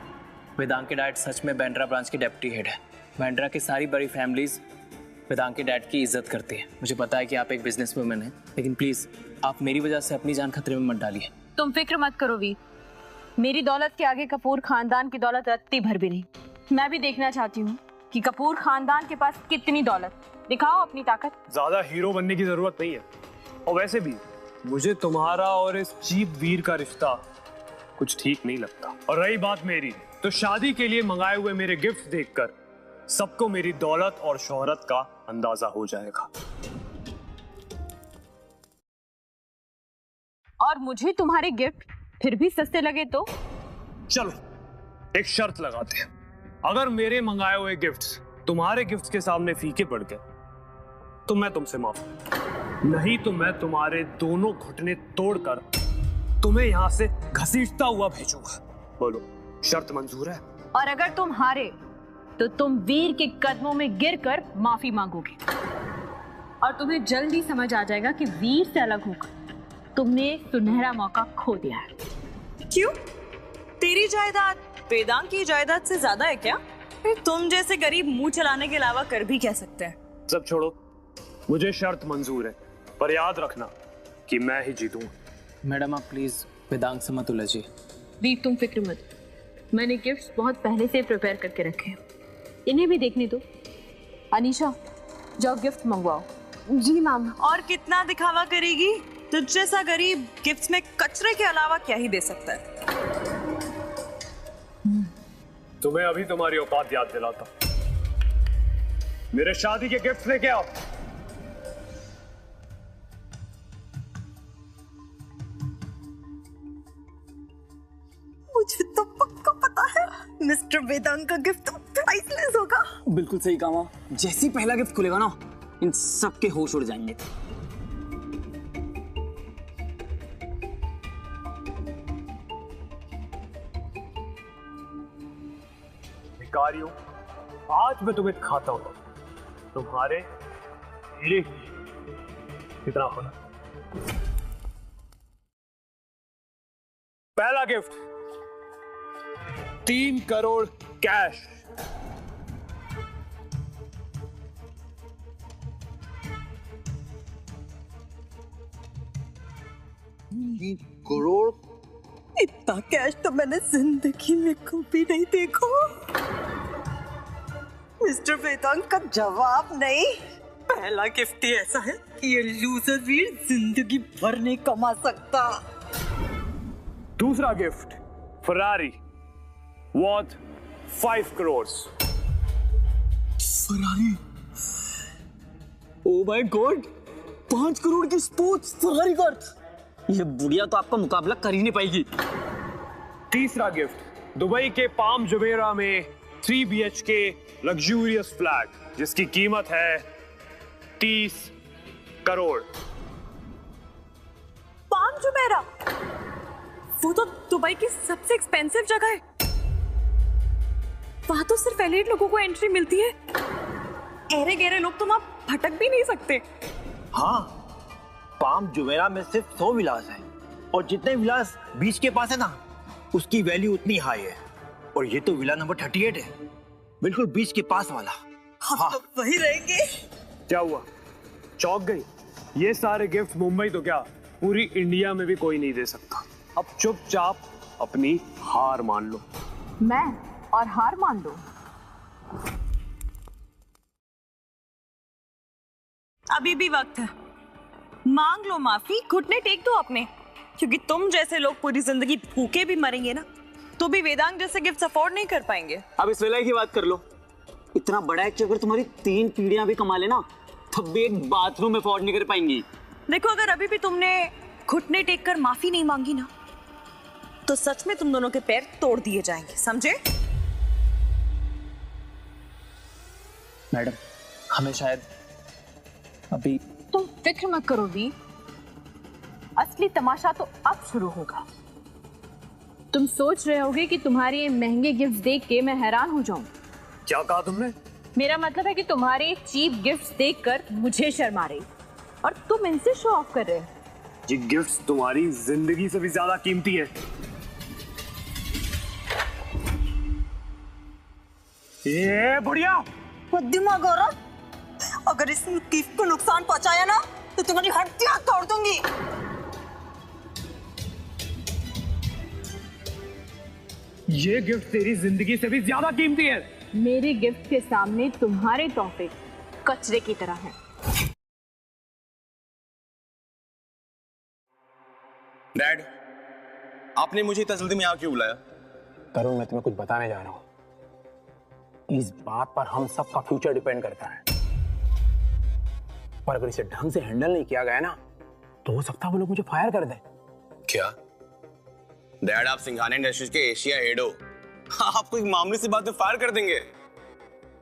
वेदांत के डैड सच में बैंड्रा ब्रांच के डेप्यूटी हेड है। बैंड्रा की सारी बड़ी फैमिलीज वेदांत के डैड की इज्जत करती है। मुझे पता है कि आप एक बिजनेस वुमन हैं, लेकिन प्लीज आप मेरी वजह से अपनी जान खतरे में मत डालिए। तुम फिक्र मत करो वीर, मेरी दौलत के आगे कपूर खानदान की दौलत रत्ती भर भी नहीं। मैं भी देखना चाहती हूँ कि कपूर खानदान के पास कितनी दौलत। दिखाओ अपनी ताकत। ज्यादा हीरो बनने की जरूरत नहीं है, और वैसे भी मुझे तुम्हारा और इस चीप वीर का रिश्ता कुछ ठीक नहीं लगता। और रही बात मेरी, तो शादी के लिए मंगाए हुए मेरे गिफ्ट देखकर सबको मेरी दौलत और शोहरत का अंदाजा हो जाएगा। और मुझे तुम्हारे गिफ्ट फिर भी सस्ते लगे तो? चलो एक शर्त लगाते हैं, अगर मेरे मंगाए हुए गिफ्ट्स तुम्हारे गिफ्ट्स के सामने फीके पड़ गए तो मैं तुमसे माफ, नहीं तो मैं तुम्हारे दोनों घुटने तोड़कर तुम्हें यहां से घसीटता हुआ भेजूंगा। बोलो, शर्त मंजूर है? और अगर तुम हारे तो तुम वीर के कदमों में गिरकर माफी मांगोगे। और तुम्हें जल्द ही समझ आ जाएगा कि वीर से अलग होकर तुमने एक सुनहरा मौका खो दिया है। क्यों? तेरी जायदाद वेदांत की जायदाद से ज्यादा है क्या? तुम जैसे गरीब मुंह चलाने के अलावा कर भी कह सकते हैं। सब छोड़ो, मुझे शर्त मंजूर है, पर याद रखना कि मैं ही जीतूं। मैडम आप प्लीज वेदांत से मत उलझिए। वीर तुम फिक्र मत, मैंने गिफ्ट्स बहुत पहले से प्रिपेयर करके रखे हैं, इन्हें भी देखने दो। अनीशा जाओ गिफ्ट मंगवाओ। जी मैम। और कितना दिखावा करेगी? तुझ जैसा गरीब गिफ्ट्स में कचरे के अलावा क्या ही दे सकता है। तुम्हें अभी तुम्हारी औकात याद दिलाता। मेरे शादी के गिफ्ट लेके आओ। मुझे तो पक्का पता है मिस्टर वेदांत का गिफ्ट तो प्राइसलेस होगा। बिल्कुल सही कहा। जैसे ही पहला गिफ्ट खुलेगा ना, इन सब के होश उड़ जाएंगे। भिखारियों, आज मैं तुम्हें खाता हूं, तुम्हारे मेरे कितना होना। पहला गिफ्ट 3 करोड़ कैश। करोड़? इतना कैश तो मैंने जिंदगी में कभी नहीं देखा। मिस्टर वेदांत का जवाब नहीं। पहला गिफ्ट ही ऐसा है कि ये लूजर वीर जिंदगी भर नहीं कमा सकता। दूसरा gift Ferrari worth 5 crore. Ferrari? Oh my God, 5 crore की स्पोर्ट्स फरारी कार। ये बुढ़िया तो आपका मुकाबला कर ही नहीं पाएगी। तीसरा गिफ्ट दुबई के पाम जुमेरा में 3 BHK लग्जूरियस फ्लैट जिसकी कीमत है 30 करोड़। Palm Jumeirah? वो तो दुबई की सबसे एक्सपेंसिव जगह है। वहां तो सिर्फ एलिट लोगों को एंट्री मिलती है। गहरे गहरे लोग तो वहां भटक भी नहीं सकते। हाँ, पाम जुमेरा में सिर्फ 100 विलास है और जितने विलास बीच के पास है ना, उसकी वैल्यू उतनी हाई है। और ये तो विला नंबर 38 है, बिल्कुल बीच के पास वाला। हाँ, तो वही रहेंगे। क्या हुआ, चौंक गई? ये सारे गिफ्ट मुंबई तो क्या पूरी इंडिया में भी कोई नहीं दे सकता। अब चुपचाप अपनी हार मान लो। मैं और हार मान लो? अभी भी वक्त है, मांग लो माफी, घुटने टेक दो अपने। क्योंकि तुम जैसे लोग पूरी जिंदगी भूखे भी मरेंगे ना, तो भी वेदांत जैसे गिफ्ट अफोर्ड नहीं कर पाएंगे। अब इस वेला की बात कर लो। इतना बड़ा एक अगर तुम्हारी 3 पीढ़ियां भी कमा लेना, तब भी एक बाथरूम अफोर्ड नहीं कर पाएंगी। देखो, अगर अभी भी तुमने घुटने टेक कर माफी नहीं मांगी ना, तो सच में तुम दोनों के पैर तोड़ दिए जाएंगे, समझे? मैडम, हमें शायद अभी। तुम फिक्र मत करो वीर, असली तमाशा तो अब शुरू होगा। तुम सोच रहे होगे कि तुम्हारे ये महंगे गिफ्ट्स देख के मैं हैरान हो जाऊं। क्या कहा तुमने? मेरा मतलब है कि तुम्हारे चीप गिफ्ट्स देखकर मुझे शर्म आ रही और तुम इनसे शो ऑफ कर रहे हो। ये गिफ्ट्स तुम्हारी जिंदगी से भी ज्यादा कीमती हैं। ये बुढ़िया दिमाग औरत, अगर इस गिफ्ट को नुकसान पहुंचाया ना, तो तुम्हारी हड्डियां तोड़ दूंगी। ये गिफ्ट तेरी जिंदगी से भी ज्यादा कीमती है। मेरे गिफ्ट के सामने तुम्हारे तोहफे कचरे की तरह हैं। डैड, आपने मुझे इतना जल्दी में यहाँ क्यों बुलाया? तरुण, मैं तुम्हें कुछ बताने जा रहा हूँ। इस बात पर हम सबका फ्यूचर डिपेंड करता है, पर अगर इसे ढंग से हैंडल नहीं किया गया ना, तो हो सकता है वो लोग मुझे फायर कर दें। क्या डैड, आप सिंघानिया इंडस्ट्रीज के एशिया हेड हो, आपको एक मामूली सी बात में फायर कर देंगे?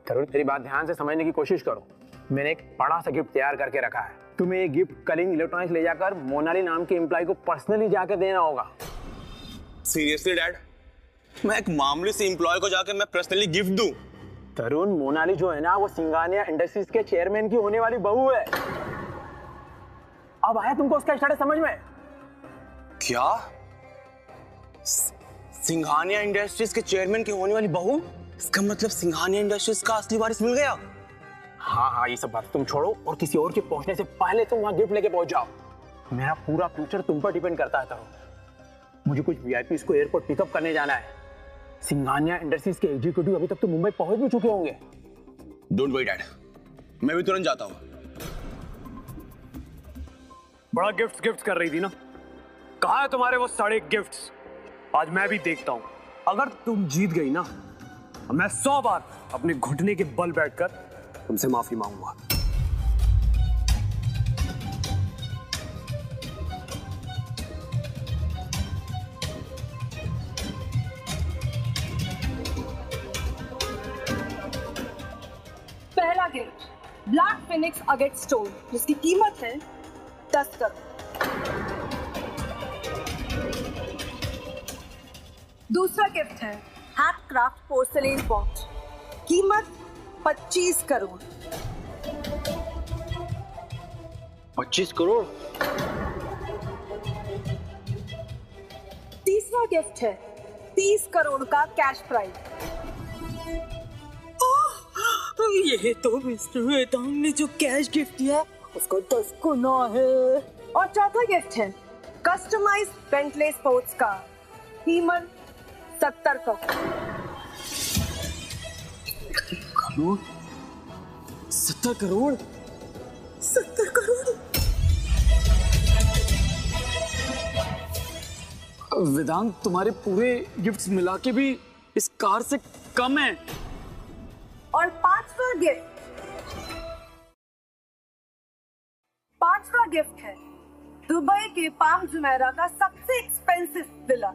तरुण, तेरी बात ध्यान से समझने की कोशिश करो। मैंने एक बड़ा सा गिफ्ट तैयार करके रखा है। तुम्हें ये गिफ्ट कलिंग इलेक्ट्रॉनिक्स ले जाकर मोनाली नाम के एम्प्लॉय को पर्सनली जाकर देना होगा। सीरियसली डैड, मैं एक मामूली से एम्प्लॉय को जाकर मैं पर्सनली गिफ्ट दूं? तरुण, मोनाली जो है ना, वो सिंघानिया इंडस्ट्रीज के चेयरमैन की होने वाली बहू है। अब आया तुमको उसका इशारा समझ में? क्या सिंघानिया इंडस्ट्रीज के चेयरमैन की होने वाली बहू? इसका मतलब सिंघानिया इंडस्ट्रीज का असली वारिस मिल गया। हाँ, ये सब बात तुम छोड़ो और किसी और के पहुंचने से पहले तुम वहां गिफ्ट लेके पहुंच जाओ। मेरा पूरा फ्यूचर तुम पर डिपेंड करता है। मुझे कुछ वीआईपीज को एयरपोर्ट पिकअप करने जाना है। सिंघानिया इंडस्ट्रीज के एग्जीक्यूटिव अभी तक तो मुंबई पहुंच भी चुके होंगे। डोंट वरी डैड, मैं भी तुरंत जाता हूँ। बड़ा गिफ्ट कर रही थी ना, कहाँ है तुम्हारे वो सारे गिफ्ट्स? आज मैं भी देखता हूँ। अगर तुम जीत गई ना, मैं 100 बार अपने घुटने के बल बैठकर तुमसे माफी मांगूंगा। पहला gift black Phoenix agate stone, जिसकी कीमत है 10 करोड़। दूसरा गिफ्ट है हैंडक्राफ्ट पोर्सलेन पॉट, कीमत 25 करोड़। 25 करोड़? तीसरा गिफ्ट है 30 करोड़ का कैश प्राइज। ये तो मिस्टर वेदांग ने जो कैश गिफ्ट दिया उसको 10 गुना है। और चौथा गिफ्ट है कस्टमाइज्ड बेंटले स्पोर्ट्स कार, कीमत 70 करोड़। 70 करोड़? 70 करोड़? वेदांग, तुम्हारे पूरे गिफ्ट्स मिला के भी इस कार से कम है। और पांचवा गिफ्ट है दुबई के पाम जुमेरा का सबसे एक्सपेंसिव विला,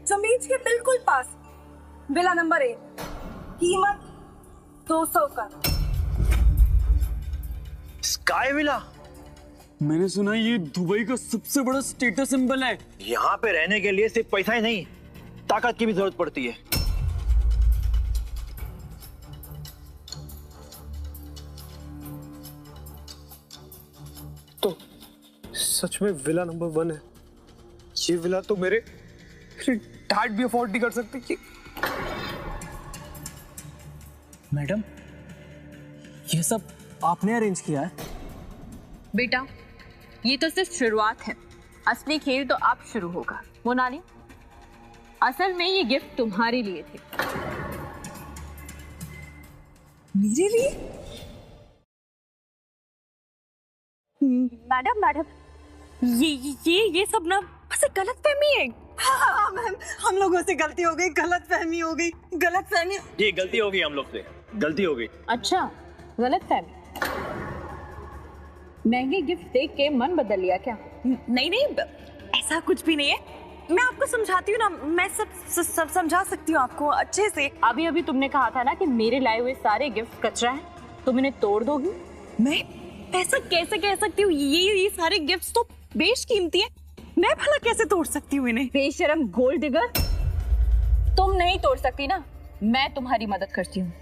जो बीच के बिल्कुल पास, विला नंबर 1, कीमत 200 करोड़। Sky villa? मैंने सुना ये दुबई का सबसे बड़ा स्टेटस सिंबल है। यहाँ पे रहने के लिए सिर्फ पैसा ही नहीं, ताकत की भी जरूरत पड़ती है। तो सच में विला नंबर 1 है। ये विला तो मेरे डैड भी अफोर्ड नहीं कर सकते। कि मैडम, ये सब आपने अरेंज किया है? बेटा, ये तो सिर्फ शुरुआत है, असली खेल तो अब शुरू होगा। मोनाली, असल में ये गिफ्ट तुम्हारे लिए थे। मेरे लिए? मैडम, ये सब ना बस एक गलतफहमी है। हाँ मैम, हम लोगों से गलती हो गई, गलतफहमी हो गई, गलतफहमी। जी, गलती हो गई, हम लोग से गलती हो गई। अच्छा, गलतफहमी। महंगे गिफ्ट देख के मन बदल लिया क्या? नहीं, ऐसा कुछ भी नहीं है। मैं आपको समझाती हूँ ना, मैं सब समझा सकती हूँ आपको अच्छे से। अभी तुमने कहा था ना कि मेरे लाए हुए सारे गिफ्ट कचरा है, तुम इन्हें तोड़ दोगी? मैं ऐसा कैसे कह सकती हूँ? ये सारे गिफ्ट्स तो बेशकीमती है, मैं भला कैसे तोड़ सकती हूँ इन्हें? बेशरम गोल्ड डिगर, तुम नहीं तोड़ सकती ना, मैं तुम्हारी मदद करती हूँ।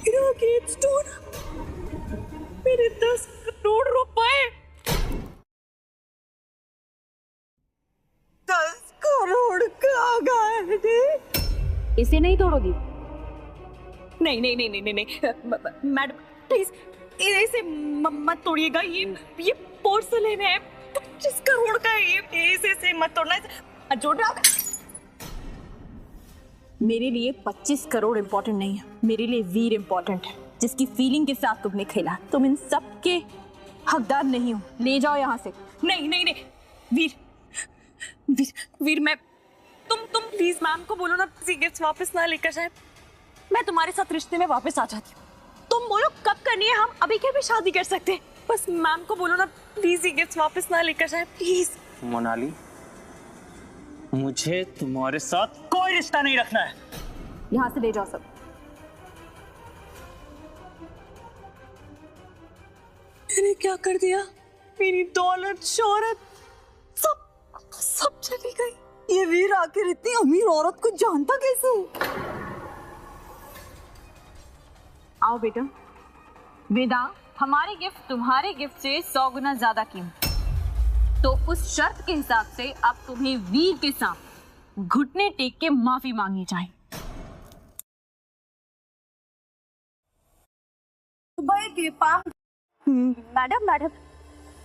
रॉकेट स्टोन, मेरे 10 करोड़ रुपए। 10 करोड़ का गाड़ी। इसे नहीं तोड़ोगी? नहीं, मैडम प्लीज इसे मत तोड़िएगा। ये पोर्सलेन है, 25 करोड़ का है, इसे मत तोड़ना। जोड़ रहा। मेरे लिए 25 करोड़ इम्पोर्टेंट नहीं है, मेरे लिए वीर इम्पोर्टेंट है, जिसकी फीलिंग के साथ तुमने खेला। तुम इन सब के हकदार नहीं हो, ले जाओ यहाँ से। नहीं, वीर मैं तुम प्लीज मैम को बोलो ना, गिफ्ट्स वापस ना लेकर जाए। मैं तुम्हारे साथ रिश्ते में वापस आ जाती हूँ। तुम बोलो कब करनी है, हम अभी क्या भी शादी कर सकते हैं। बस मैम को बोलो ना, प्लीज ये गिफ्ट्स वापस ना लेकर जाए, प्लीज। मोनाली, मुझे तुम्हारे साथ कोई रिश्ता नहीं रखना है। यहाँ से ले जाओ सब। मैंने क्या कर दिया? मेरी दौलत, शोहरत सब चली गई। ये ये वीर आखिर इतनी अमीर औरत को जानता कैसे? आओ बेटा। वेदा, हमारी गिफ्ट तुम्हारे गिफ्ट से 100 गुना ज्यादा कीमती, तो उस शर्त के हिसाब से अब तुम्हें वीर के साथ घुटने टेक के माफी मांगनी चाहिए। दुबई के पाम। मैडम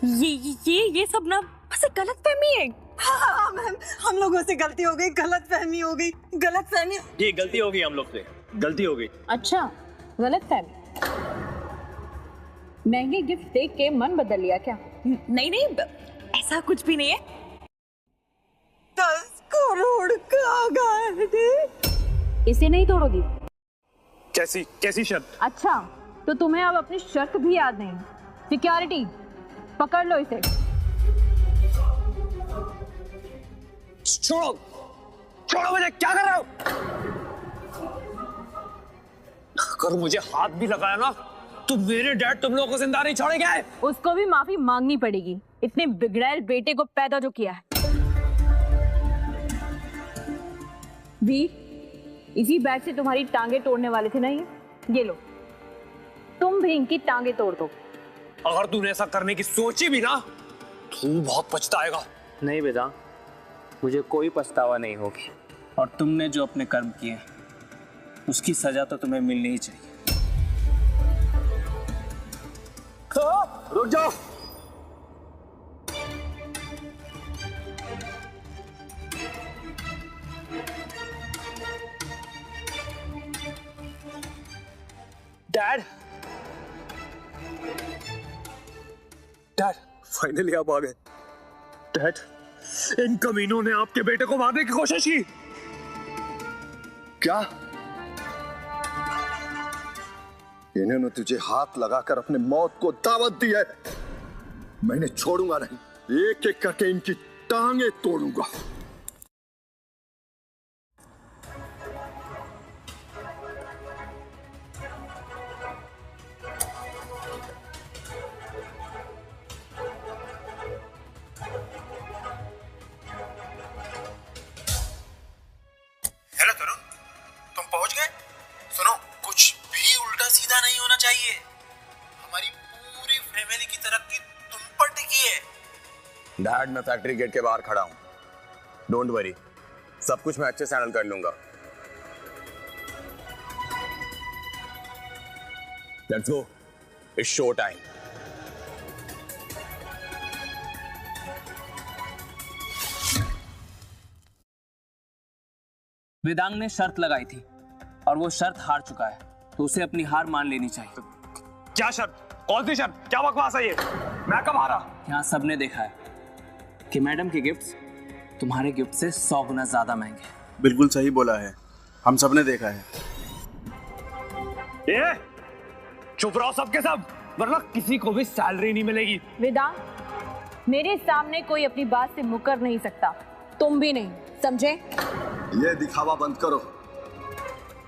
ये सब ना बस एक गलतफहमी है। हाँ मैम, हम लोगों से गलती हो गई, गलतफहमी हो गई, गलतफहमी। ये गलती हो गई, हम लोग से गलती हो गई। अच्छा, गलतफहमी। महंगे गिफ्ट देख के मन बदल लिया क्या? नहीं, ऐसा कुछ भी नहीं है। 10 करोड़ का गाड़ी। इसे नहीं तोड़ोगी? कैसी शर्त? अच्छा, तो तुम्हें अब अपनी शर्त भी याद नहीं। सिक्योरिटी, पकड़ लो इसे। छोड़ो मुझे, क्या कर रहे हो? अगर मुझे हाथ भी लगाया ना तो मेरे डैड तुम लोगों को जिंदा नहीं छोड़ेंगे। उसको भी माफी मांगनी पड़ेगी, इतने बिगड़ैल बेटे को पैदा जो किया है। वीर, इसी बैग से तुम्हारी टांगे तोड़ने वाले थे ना ये लो, तुम भी इनकी टांगे तोड़ दो। अगर तूने ऐसा करने की सोची भी ना, तू बहुत पछताएगा। नहीं बेटा, मुझे कोई पछतावा नहीं होगी, और तुमने जो अपने कर्म किए उसकी सजा तो तुम्हें मिलनी ही चाहिए। रुक जाओ। डैड, फाइनली आप आ गए। डैड, इन कमीनों ने आपके बेटे को मारने की कोशिश की। क्या? इन्होंने तुझे हाथ लगाकर अपने मौत को दावत दी है। मैं इन्हें छोड़ूंगा नहीं, एक एक करके इनकी टांगे तोड़ूंगा। हेलो तरुण, तुम पहुंच गए? सुनो, कुछ भी उल्टा सीधा नहीं होना चाहिए। हमारी पूरी फैमिली की तरक्की तुम पर टिकी है। डैड, मैं फैक्ट्री गेट के बाहर खड़ा हूँ। डोंट वरी, सब कुछ मैं अच्छे से हैंडल कर लूंगा। Let's go, it's show time. Vedang ने शर्त लगाई थी और वो शर्त हार चुका है, तो उसे अपनी हार मान लेनी चाहिए। क्या शर्त? कौन सी शर्त? क्या बकवास है ये? मैं कब हारा? यहाँ सबने देखा है कि मैडम के गिफ्ट्स तुम्हारे गिफ्ट से 100 गुना ज्यादा महंगे हैं। बिल्कुल सही बोला है, हम सबने देखा है। ये चुप रहो सबके सब, वरना किसी को भी सैलरी नहीं मिलेगी। वेदांग, मेरे सामने कोई अपनी बात से मुकर नहीं सकता, तुम भी नहीं, समझे? ये दिखावा बंद करो।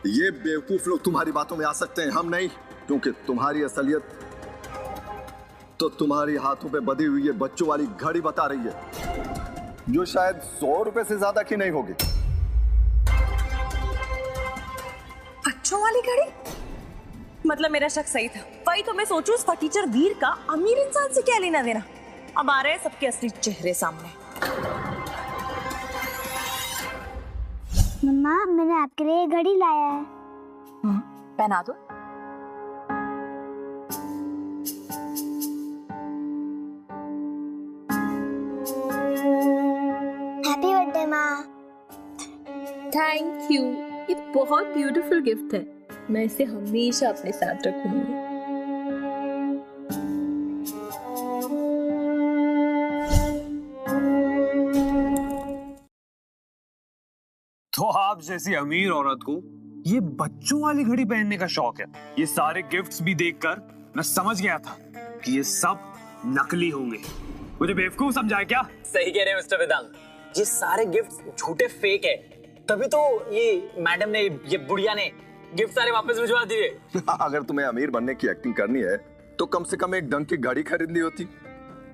ये बेवकूफ लोग तुम्हारी बातों में आ सकते हैं, हम नहीं, क्योंकि तुम्हारी असलियत तो तुम्हारी हाथों पे बधी हुई ये बच्चों वाली घड़ी बता रही है, जो शायद 100 रुपए से ज्यादा की नहीं होगी। बच्चों वाली घड़ी? मतलब मेरा शक सही था। वही तो मैं सोचूं, उस फटीचर वीर का अमीर इंसान से क्या लेना देना। अब आ रहे हैं सबके असली चेहरे सामने। मम्मा, मैंने आपके लिए घड़ी लाया है। पहना दो। हैप्पी बर्थडे माँ। थैंक यू, ये बहुत ब्यूटीफुल गिफ्ट है, मैं इसे हमेशा अपने साथ रखूंगी। तो आप जैसी अमीर औरत को ये बच्चों वाली घड़ी पहनने का शौक है। ये सारे गिफ्ट्स भी देखकर मैं समझ गया था कि ये सब नकली होंगे। मुझे बेवकूफ समझा क्या? सही कह रहे हैं मिस्टर वेदांग, ये सारे गिफ्ट्स झूठे फेक है, तभी तो ये मैडम ने, ये बुढ़िया ने गिफ्ट सारे वापस भिजवा दिए। अगर तुम्हें अमीर बनने की एक्टिंग करनी है तो कम से कम एक ढंग की घड़ी खरीदनी होती।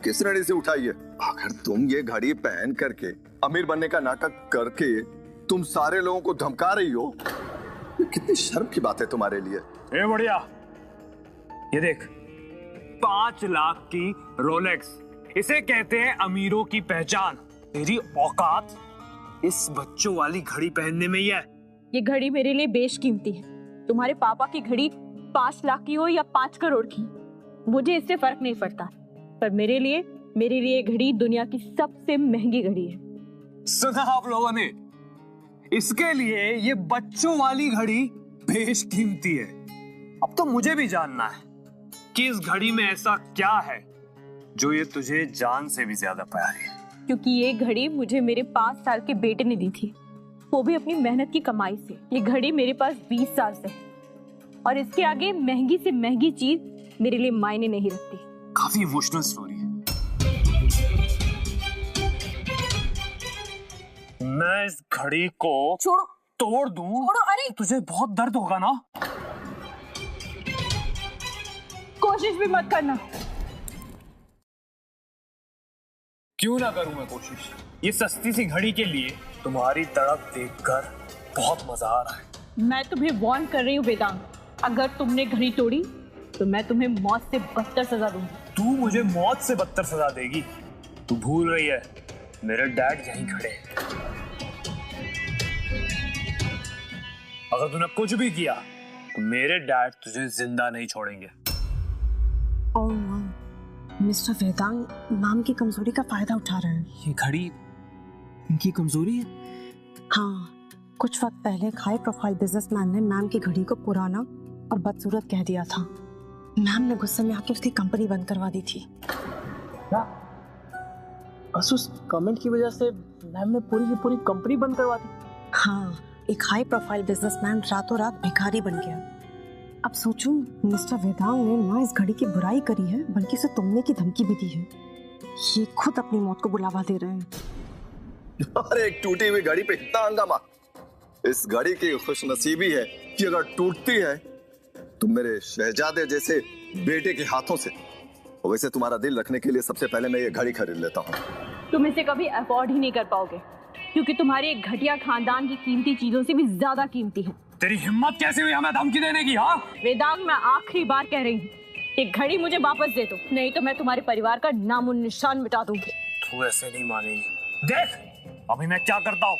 किस रड़ी से उठाई है? अगर तुम ये घड़ी पहन करके अमीर बनने का नाटक करके तुम सारे लोगों को धमका रही हो, कितनी शर्म की बात है तुम्हारे लिए। ए बढ़िया, ये देख 5 लाख की रोलेक्स, इसे कहते हैं अमीरों की पहचान। तेरी औकात इस बच्चों वाली घड़ी पहनने में ही है। ये घड़ी मेरे लिए बेशकीमती है। तुम्हारे पापा की घड़ी 5 लाख की हो या 5 करोड़ की, मुझे इससे फर्क नहीं पड़ता, पर मेरे लिए घड़ी दुनिया की सबसे महंगी घड़ी है। सुना आप लोगों ने? इसके लिए ये बच्चों वाली घड़ी बेशकीमती है। अब तो मुझे भी जानना है कि इस घड़ी में ऐसा क्या है जो ये तुझे जान से भी ज्यादा प्यारी है। क्योंकि ये घड़ी मुझे मेरे 5 साल के बेटे ने दी थी, वो भी अपनी मेहनत की कमाई से। ये घड़ी मेरे पास 20 साल से है और इसके आगे महंगी से महंगी चीज मेरे लिए मायने नहीं रखती। काफी इमोशनल स्टोरी है। मैं इस घड़ी को छोड़ो, तोड़ दूं, छोड़ो, अरे तुझे बहुत दर्द होगा ना। कोशिश भी मत करना। क्यों ना करूं मैं कोशिश? ये सस्ती सी घड़ी के लिए तुम्हारी तड़प देखकर बहुत मजा आ रहा है। मैं तुम्हें वार्न कर रही हूँ वेदांग, अगर तुमने घड़ी तोड़ी तो मैं तुम्हें मौत से बदतर सजा दूंगी। तू मुझे मौत से बदतर सजा देगी? तू भूल रही है मेरे डैड यहीं खड़े हैं। अगर तूने कुछ भी किया तो मेरे डैड तुझे जिंदा नहीं छोड़ेंगे। मिस्टर वेदांग मैम की कमजोरी का फायदा उठा रहे हैं। ये घड़ी इनकी कमजोरी है? हाँ, कुछ वक्त पहले एक हाई प्रोफाइल बिजनेसमैन ने मैम की घड़ी को पुराना और बदसूरत कह दिया था। मैम ने गुस्से में आके उसकी कंपनी बंद करवा दी थी। क्या? बस उस कमेंट की वजह से मैम ने पूरी की पूरी कंपनी बंद करवा दी? हाँ, एक हाई प्रोफाइल बिजनेसमैन रातों रात भिखारी बन गया। अब सोचूं, मिस्टर वेदांग ने ना इस घड़ी की बुराई करी है बल्कि उसे तोड़ने की धमकी भी दी है। ये खुद अपनी मौत को बुलावा दे रहे हैं। अरे एक टूटी हुई घड़ी पे इतना हंगामा। इस घड़ी की खुशनसीबी है कि अगर टूटती है तो मेरे शहजादे जैसे बेटे के हाथों से। वैसे तुम्हारा दिल रखने के लिए सबसे पहले मैं ये घड़ी खरीद लेता हूँ। तुम इसे कभी अफोर्ड ही नहीं कर पाओगे क्योंकि तुम्हारे एक घटिया खानदान की कीमती चीजों से भी ज्यादा कीमती है। तेरी हिम्मत कैसे हुई हमें धमकी देने की? हाँ वेदांग, मैं आखिरी बार कह रही हूँ, एक घड़ी मुझे वापस दे दो, नहीं तो मैं तुम्हारे परिवार का नामो निशान मिटा दूंगी। तू ऐसे नहीं मानेगी। देख अभी मैं क्या करता हूँ।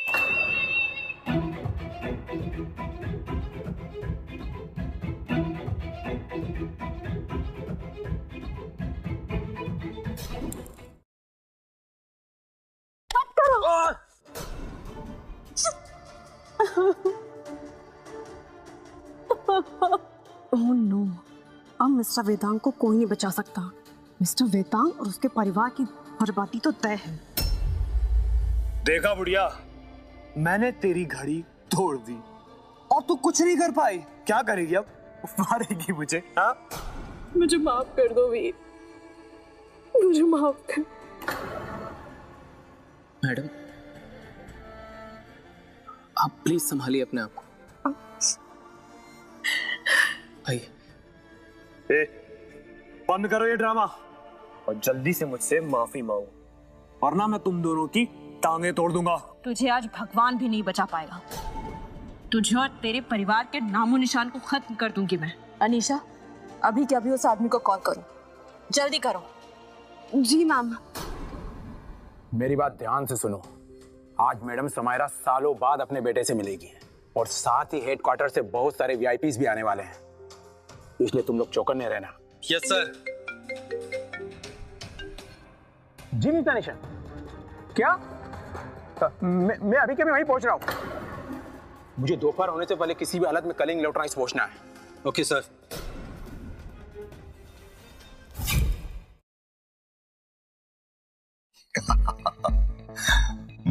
ओह नो, अब मिस्टर वेदांग को कोई नहीं बचा सकता। मिस्टर वेदांग और उसके परिवार की बर्बादी तो तय है। देखा बुढ़िया, मैंने तेरी घड़ी तोड़ दी और तू कुछ नहीं कर पाई। क्या करेगी अब? मारेगी मुझे? हाँ, मुझे माफ कर दो वीर, मुझे माफ कर। मैडम आप प्लीज संभालिए अपने आप को। आइए, बंद करो ये ड्रामा और जल्दी से मुझसे माफी मांगो वरना मैं तुम दोनों की टांगे तोड़ दूंगा। तुझे आज भगवान भी नहीं बचा पाएगा। तुझे और तेरे परिवार के नामो निशान को खत्म कर दूंगी मैं। अनीशा, अभी के अभी उस आदमी को कॉल करो, जल्दी करो। जी मैम। मेरी बात ध्यान से सुनो। आज मैडम समायरा सालों बाद अपने बेटे से मिलेगी और साथ ही हेडक्वार्टर से बहुत सारे वीआईपीज भी आने वाले हैं, इसलिए तुम लोग चौकन्ने रहना। Yes sir. जी मिस्टर निशा, क्या? मैं अभी के अभी वहीं पहुंच रहा हूँ। मुझे दोपहर होने से पहले किसी भी हालत में कलिंग इलेक्ट्रॉनिक्स पहुंचना है। Okay sir.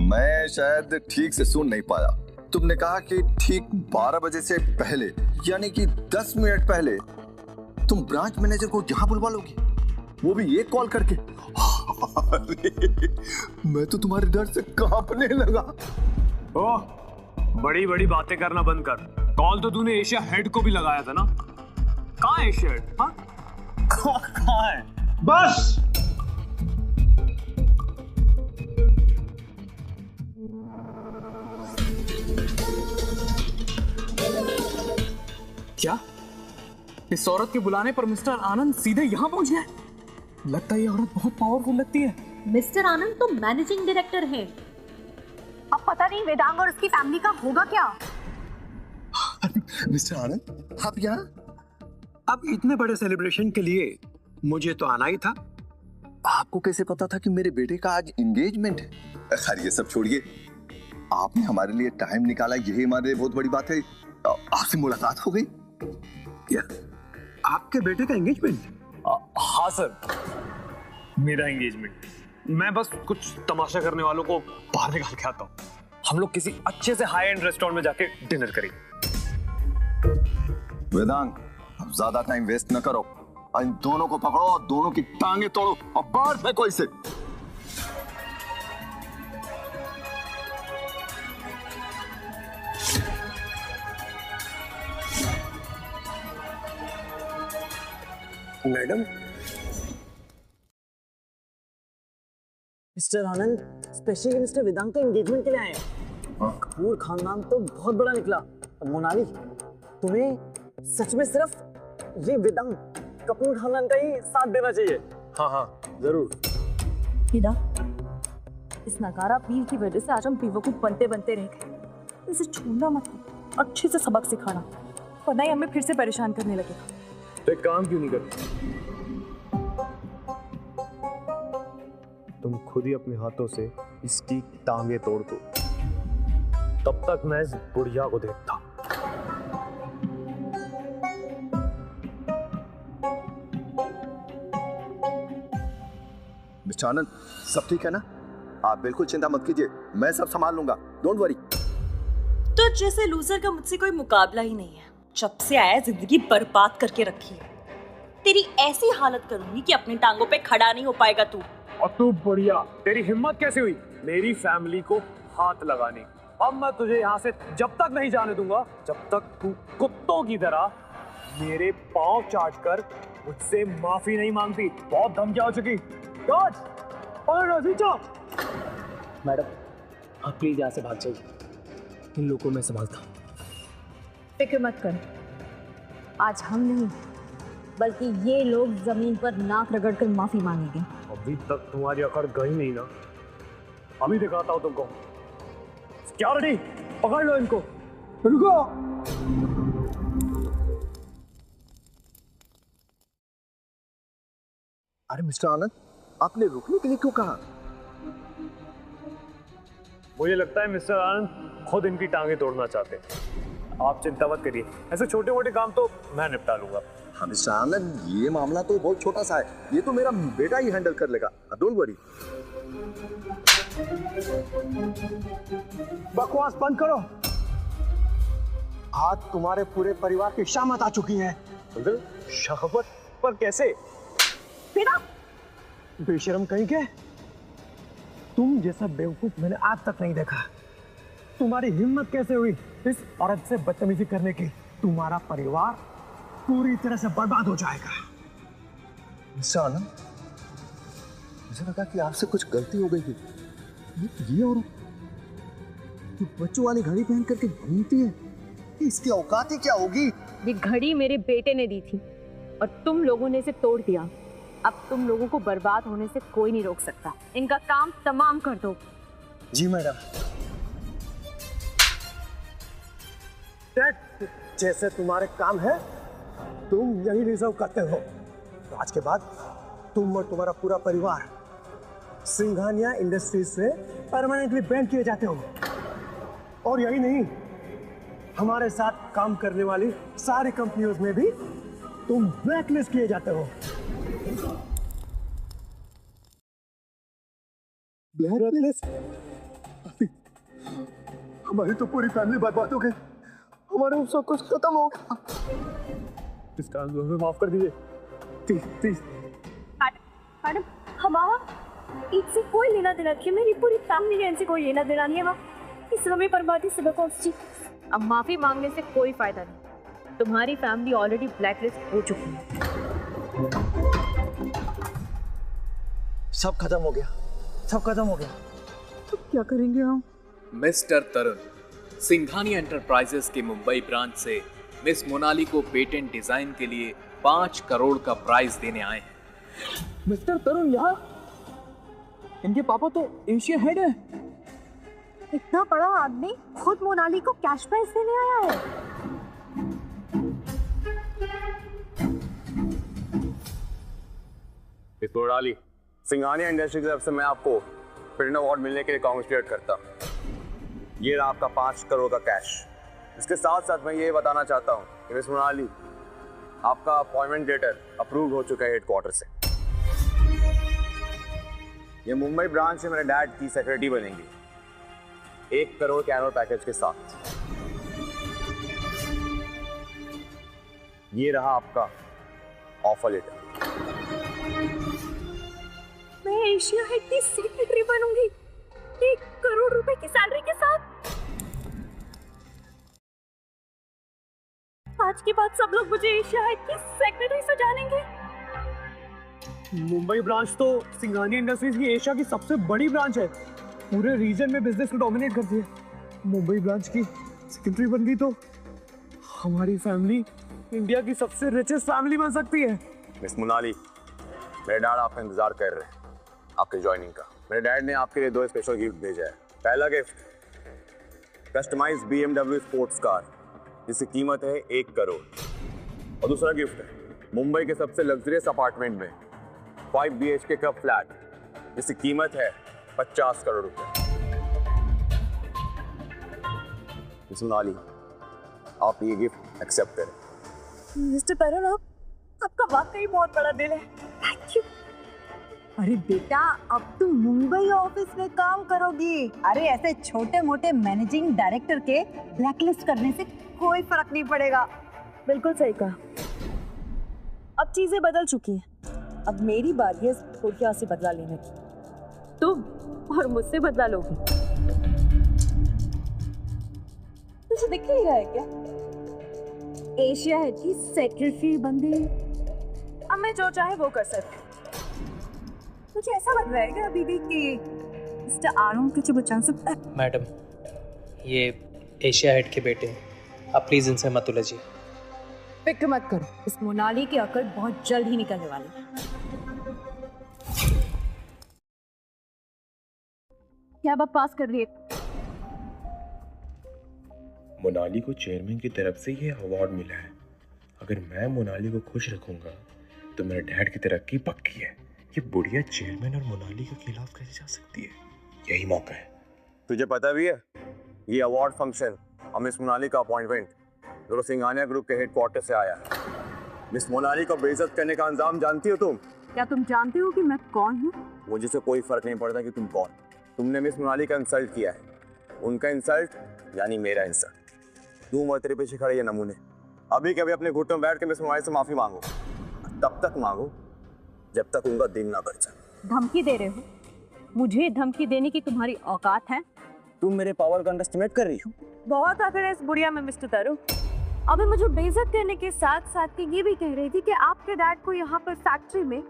मैं शायद ठीक से सुन नहीं पाया। तुमने कहा कि ठीक 12 बजे से पहले, यानी कि 10 मिनट पहले तुम ब्रांच मैनेजर को यहाँ बुलवा लोगी, वो भी एक कॉल करके? मैं तो तुम्हारे डर से कांपने लगा। ओह, बड़ी बड़ी बातें करना बंद कर। कॉल तो तूने एशिया हेड को भी लगाया था ना? कहाँ है एशिया हेड? हाँ, कहाँ है? बस क्या इस औरत के बुलाने पर मिस्टर आनंद सीधे यहाँ पहुंच गए? लगता है ये औरत बहुत पावरफुल लगती है। मिस्टर आनंद तो मैनेजिंग डायरेक्टर हैं। अब पता नहीं वेदांग और उसकी फैमिली का होगा क्या। मिस्टर आनंद, आप यहाँ? अब इतने बड़े सेलिब्रेशन के लिए मुझे तो आना ही था। आपको कैसे पता था कि मेरे बेटे का आज एंगेजमेंट है? खैर ये सब छोड़िए, आपने हमारे लिए टाइम निकाला, यही हमारे लिए बहुत बड़ी बात है। आपसे मुलाकात हो गई क्या? आपके बेटे का एंगेजमेंट? हाँ सर, मेरा एंगेजमेंट। मैं बस कुछ तमाशा करने वालों को बाहर निकाल के आता हूँ। हम लोग किसी अच्छे से हाई एंड रेस्टोरेंट में जाके डिनर करेंगे। वेदांग, अब ज्यादा टाइम वेस्ट न करो, इन दोनों को पकड़ो और दोनों की टांगे तोड़ो और बाहर फेंको इसे। मैडम, मिस्टर आनंद स्पेशली मिस्टर वेदांग के एंगेजमेंट के लिए आए हैं। कपूर खानदान तो बहुत बड़ा निकला। मोनाली, तुम्हें सच में सिर्फ ये वेदांग कपूर खानदान का ही साथ देना चाहिए। हाँ हाँ जरूर। हिना, इस नकारा पीर की वजह से आज हम बेवकूफ बनते बनते रह गए। इसे छोड़ना मत, अच्छे से सबक सिखाना, वरना ही हमें फिर से परेशान करने लगेगा। तो एक काम क्यों नहीं करते? तुम खुद ही अपने हाथों से इसकी टांगे तोड़ दो, तब तक मैं इस बुढ़िया को देखता। मिस्टर आनंद, सब ठीक है ना? आप बिल्कुल चिंता मत कीजिए, मैं सब संभाल लूंगा, डोंट वरी। तो जैसे लूजर का मुझसे कोई मुकाबला ही नहीं है। जब से आया जिंदगी बर्बाद करके रखी है। तेरी ऐसी हालत करूंगी कि अपनी टांगों पे खड़ा नहीं हो पाएगा तू। और तू बुढ़िया, तेरी हिम्मत कैसे हुई मेरी फैमिली को हाथ लगाने? अब मैं तुझे यहाँ से जब तक नहीं जाने दूंगा जब तक तू कुत्तों की तरह मेरे पांव चाट कर मुझसे माफी नहीं मांगती। बहुत धमकियां हो चुकी। मैडम, आप प्लीज यहाँ से भाग जाइए, इन लोगों को मैं संभालता हूँ। फिक्र मत कर, आज हम नहीं बल्कि ये लोग जमीन पर नाक रगड़कर माफी मांगेंगे। अभी तक तुम्हारी अकड़ गई नहीं ना, अभी दिखाता हूँ तुमको। सिक्योरिटी, पकड़ लो इनको। रुको। अरे मिस्टर आनंद, आपने रुकने के लिए क्यों कहा? मुझे लगता है मिस्टर आनंद खुद इनकी टांगे तोड़ना चाहते हैं। आप चिंता मत करिए, ऐसे छोटे मोटे काम तो मैं निपटा लूंगा। हाँ मिस्टर आनंद, ये मामला तो बहुत छोटा सा है, ये तो मेरा बेटा ही हैंडल कर लेगा, डोंट वरी। बकवास बंद करो। आज तुम्हारे पूरे परिवार की शामत आ चुकी है। शामत पर कैसे? बेशरम कहीं के, तुम जैसा बेवकूफ मैंने आज तक नहीं देखा। तुम्हारी हिम्मत कैसे हुई इस औरत से बदतमीजी करने की? तुम्हारा परिवार पूरी तरह से बर्बाद हो जाएगा। मिस्टर आनंद, मुझे लगा कि आपसे कुछ गलती हो गई थी। ये औरत बच्चों वाली घड़ी पहन करके घूमती है, इसकी औकात ही क्या होगी? ये घड़ी मेरे बेटे ने दी थी और तुम लोगों ने इसे तोड़ दिया। अब तुम लोगों को बर्बाद होने से कोई नहीं रोक सकता। इनका काम तमाम कर दो। जी मैडम। जैसे तुम्हारे काम है तुम यही रिजर्व करते हो। आज के बाद तुम और तुम्हारा पूरा परिवार सिंघानिया इंडस्ट्रीज से परमानेंटली बैन किए जाते हो। और यही नहीं, हमारे साथ काम करने वाली सारी कंपनियों में भी तुम ब्लैकलिस्ट किए जाते हो। ब्लैकलिस्ट? हमारी तो पूरी फैमिली बर्बाद हो गई, हमारा सब कुछ खत्म हो गया। इस काम को हमें माफ कर दीजिए। प्लीज। मैडम, हमारा इससे कोई लेना देना नहीं है। मेरी पूरी फैमिली ने इनसे कोई लेना देना नहीं है। इस समय बर्बादी से बकौसी। अब माफी मांगने से कोई फायदा नहीं। तुम्हारी फैमिली ऑलरेडी ब्लैकलिस्ट हो चुकी है। सब खत्म हो गया, सब खत्म हो गया। तो क्या करेंगे हम? मिस्टर तरुण, सिंघानिया एंटरप्राइजेस की मुंबई ब्रांच से मिस मोनाली को पेटेंट डिजाइन के लिए 5 करोड़ का प्राइज देने आए हैं। मिस्टर तरुण यहाँ? इनके पापा तो एशिया हेड है। इतना बड़ा आदमी खुद मोनाली को कैश प्राइज देने आया है। मिस मोनाली, सिंघानिया इंडस्ट्री की तरफ से मैं आपको पेटेंट अवार्ड मिलने के लिए कांग्रेचुलेट करता हूँ। ये रहा आपका 5 करोड़ का कैश। इसके साथ साथ मैं ये बताना चाहता हूँ कि मिस मोनाली, आपका अपॉइंटमेंट लेटर अप्रूव हो चुका है हेडक्वार्टर से। ये मुंबई ब्रांच से मेरे डैड की सेक्रेटरी बनेंगी 1 करोड़ के एनुअल पैकेज के साथ। ये रहा आपका ऑफर लेटर। मैं एशिया हेड की सेक्रेटरी बनूंगी 1 करोड़ रुपए की सैलरी के साथ। आज के बाद सब लोग मुझे एशिया हेड की सेक्रेटरी से जानेंगे। मुंबई ब्रांच तो सिंघानिया इंडस्ट्रीज की एशिया की सबसे बड़ी ब्रांच है। पूरे रीजन में बिजनेस को डोमिनेट करती है। मुंबई ब्रांच की सेक्रेटरी बन गई तो हमारी फैमिली इंडिया की सबसे रिचेस्ट फैमिली बन सकती है। मिस मोनाली, मेरे डैड आपका इंतजार कर रहे हैं आपके ज्वाइनिंग का। मेरे डैड ने आपके लिए 2 स्पेशल गिफ्ट भेजा है। पहला gift customized BMW sports car जिसकी कीमत है 1 करोड़, और दूसरा गिफ्ट है मुंबई के सबसे लग्जरियस अपार्टमेंट में 5 BHK का फ्लैट जिसकी कीमत है 50 करोड़ रुपए। मिस मोनाली, आप ये गिफ्ट एक्सेप्ट करें। मिस्टर तरुण, आपका वाकई बहुत बड़ा दिल है। Thank you. अरे बेटा, अब तुम मुंबई ऑफिस में काम करोगी। अरे ऐसे छोटे मोटे मैनेजिंग डायरेक्टर के ब्लैकलिस्ट करने से कोई फर्क नहीं पड़ेगा। बिल्कुल सही कहा। अब चीजें बदल चुकी हैं। अब मेरी बारी है सोफिया से बदला लेने की। तुम और मुझसे बदला लोगी। तुझे दिख नहीं रहा है क्या? एशिया हेड की सेक्रेटरी बन गई। अब मैं जो चाहे वो कर सकती हूँ। मुझे ऐसा लग रहा है कि अभी भी कि मिस्टर आरुण कुछ बचा सकता है। मैडम, ये एशिया हेड के बेटे हैं, आप प्लीज इनसे मत उलझिए। फिक्र मत करो, इस मोनाली की अकड़ बहुत जल्द ही निकलने वाली है। क्या बकवास कर रही है? मोनाली को चेयरमैन की तरफ से ये अवार्ड मिला है। अगर मैं मोनाली को खुश रखूंगा तो मेरे डैड की तरक्की पक्की है। ये बुढ़िया चेयरमैन और मोनाली के खिलाफ कैसे जा सकती है? यही मौका है। तुझे पता भी है ये अवार्ड फंक्शन और मिस मोनाली का अपॉइंटमेंट दोनों सिंघानिया ग्रुप के हेडक्वार्टर से आया है। मिस मोनाली को बेइज्जत करने का अंजाम जानती हो तुम? क्या तुम जानते हो कि मैं कौन हूँ? मुझे से कोई फर्क नहीं पड़ता कि तुम कौन। तुमने मिस मोनाली का इंसल्ट किया है। उनका इंसल्ट यानी मेरा इंसल्ट। तुम और तेरे पीछे खड़े ये नमूने अभी कभी अपने घुटनों बैठ के मिस मोनाली से माफी मांगो। तब तक मांगो जब तक उनका दिन ना बढ़ जाए। धमकी दे रहे हो? मुझे धमकी देने की तुम्हारी औकात है? तुम मेरे पावर का अंडरएस्टिमेट कर रही हो। बहुत आखिर है इस बुढ़िया में मिस्टर तरुण। अभी मुझे बेइज्जत करने के साथ साथ ये भी कह रही थी कि आपके डैड को यहाँ पर फैक्ट्री में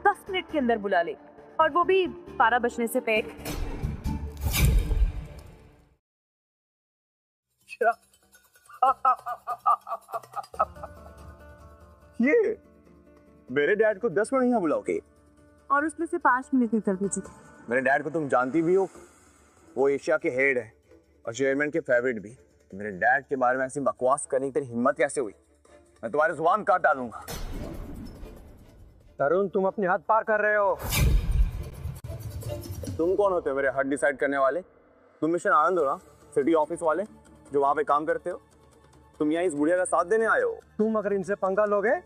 10 मिनट के अंदर बुला ले, और वो भी 12 बजने से पहले। ये मेरे डैड को 10 मिनट यहाँ बुलाओगे? और उसमें से 5 मिनट निकल भी चुके। मेरे डैड को तुम जानती भी हो, वो एशिया के हेड है और चेयरमैन के फेवरेट भी। मेरे डैड के बारे में ऐसी बकवास करने की तेरी हिम्मत कैसे हुई? मैं तुम्हारी जुबान काट डालूंगा। तरुण, तुम अपने हाथ पार कर रहे हो। तुम कौन होते हो मेरे हद डिसाइड करने वाले? तुम मिस्टर आनंद हो ना, सिटी ऑफिस वाले जो वहां पे काम करते हो। तुम यहाँ इस बुढ़िया का साथ देने आए हो। तुम अगर इनसे पंगा लोगे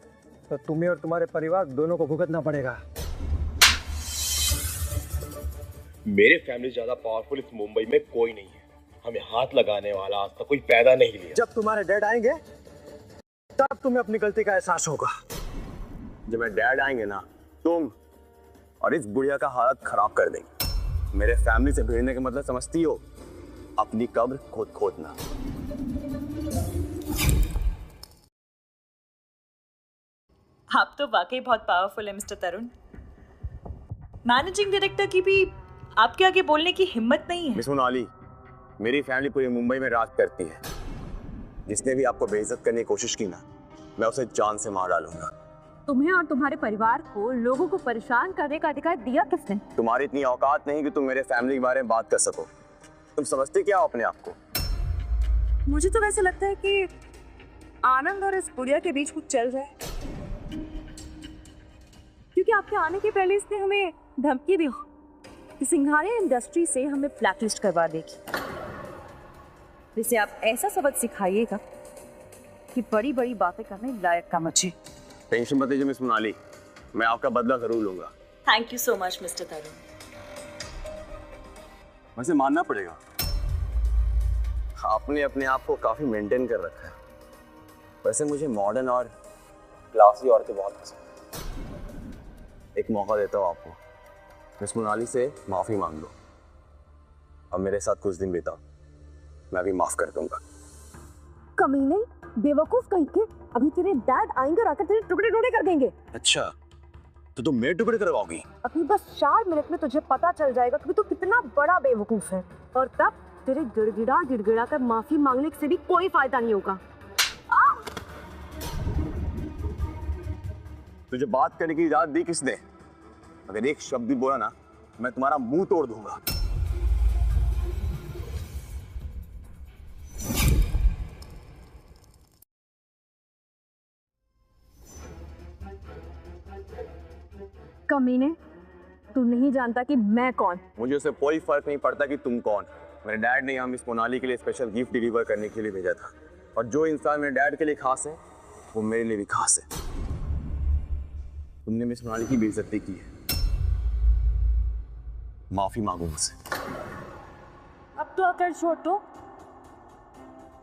तो तुम्हें और तुम्हारे परिवार दोनों को भुगतना पड़ेगा। मेरे फैमिली ज्यादा पावरफुल इस मुंबई में कोई नहीं है। हमें हाथ लगाने वाला आज तक कोई पैदा नहीं लिया। जब तुम्हारे डैड आएंगे तब तुम्हें अपनी गलती का एहसास होगा। जब मेरे डैड आएंगे ना, तुम और इस बुढ़िया का हालत खराब कर देंगे। मेरे फैमिली से भिड़ने का मतलब समझती हो? अपनी कब्र खुद खोदना। आप तो वाकई बहुत पावरफुल है मिस्टर तरुण। मैनेजिंग डायरेक्टर की भी आपके आगे बोलने की हिम्मत नहीं है। मिस मोनाली, मेरी फैमिली पूरी मुंबई में राज करती है। जिसने भी आपको बेइज्जत करने की कोशिश की ना, मैं उसे जान से मार डालूंगा। तुम्हें और तुम्हारे परिवार को लोगों को परेशान करने का अधिकार दिया किसने? तुम्हारी इतनी औकात नहीं कि तुम मेरे फैमिली के बारे में बात कर सको। तुम समझते क्या हो अपने आप को? मुझे तो वैसे लगता है कि आनंद और इस बुढ़िया के बीच कुछ चल रहा है, क्योंकि आपके आने के पहले इसने हमें धमकी दी कि सिंघानिया इंडस्ट्री से हमें ब्लैकलिस्ट करवा देगी। जिसे आप ऐसा सबक सिखाइएगा कि बड़ी बड़ी बातें करने लायक का बचे। टेंशन मत लीजिए मिस मोनाली, मैं आपका बदला जरूर लूंगा। Thank you so much mister Tarun. वैसे मानना पड़ेगा, आपने अपने आप को काफी मेंटेन कर रखा है। वैसे मुझे मॉडर्न और क्लासी औरतें बहुत पसंद हैं। एक मौका देता हूँ आपको, मिस मोनाली से माफी मांग लो। अब मेरे साथ कुछ दिन बिताओ, मैं भी माफ कर दूंगा। कमीने, बेवकूफ कहीं के, अभी तेरे डैड आएंगे और आकर तेरे टुकड़े टुकड़े कर देंगे। अच्छा, तो तुम मेरे टुकड़े करवाओगी? अभी बस 4 मिनट में तुझे पता चल जाएगा कि तू कितना बड़ा बेवकूफ है, और तब तेरे गिड़गिड़ा कर माफी मांगने से भी कोई फायदा नहीं होगा। तुझे बात करने की इजाजत दी किसने? अगर एक शब्द भी बोला ना, मैं तुम्हारा मुंह तोड़ दूंगा। कमीने, तू नहीं जानता कि मैं कौन। मुझे उससे कोई फर्क नहीं पड़ता कि तुम कौन। मेरे डैड ने यहाँ मिस मोनाली के लिए स्पेशल गिफ्ट डिलीवर करने के लिए भेजा था, और जो इंसान मेरे डैड के लिए खास है वो मेरे लिए भी खास है। तुमने मिस मोनाली की बेइज्जती की है, माफी मांगो मुझसे। अब तो अगर छोटो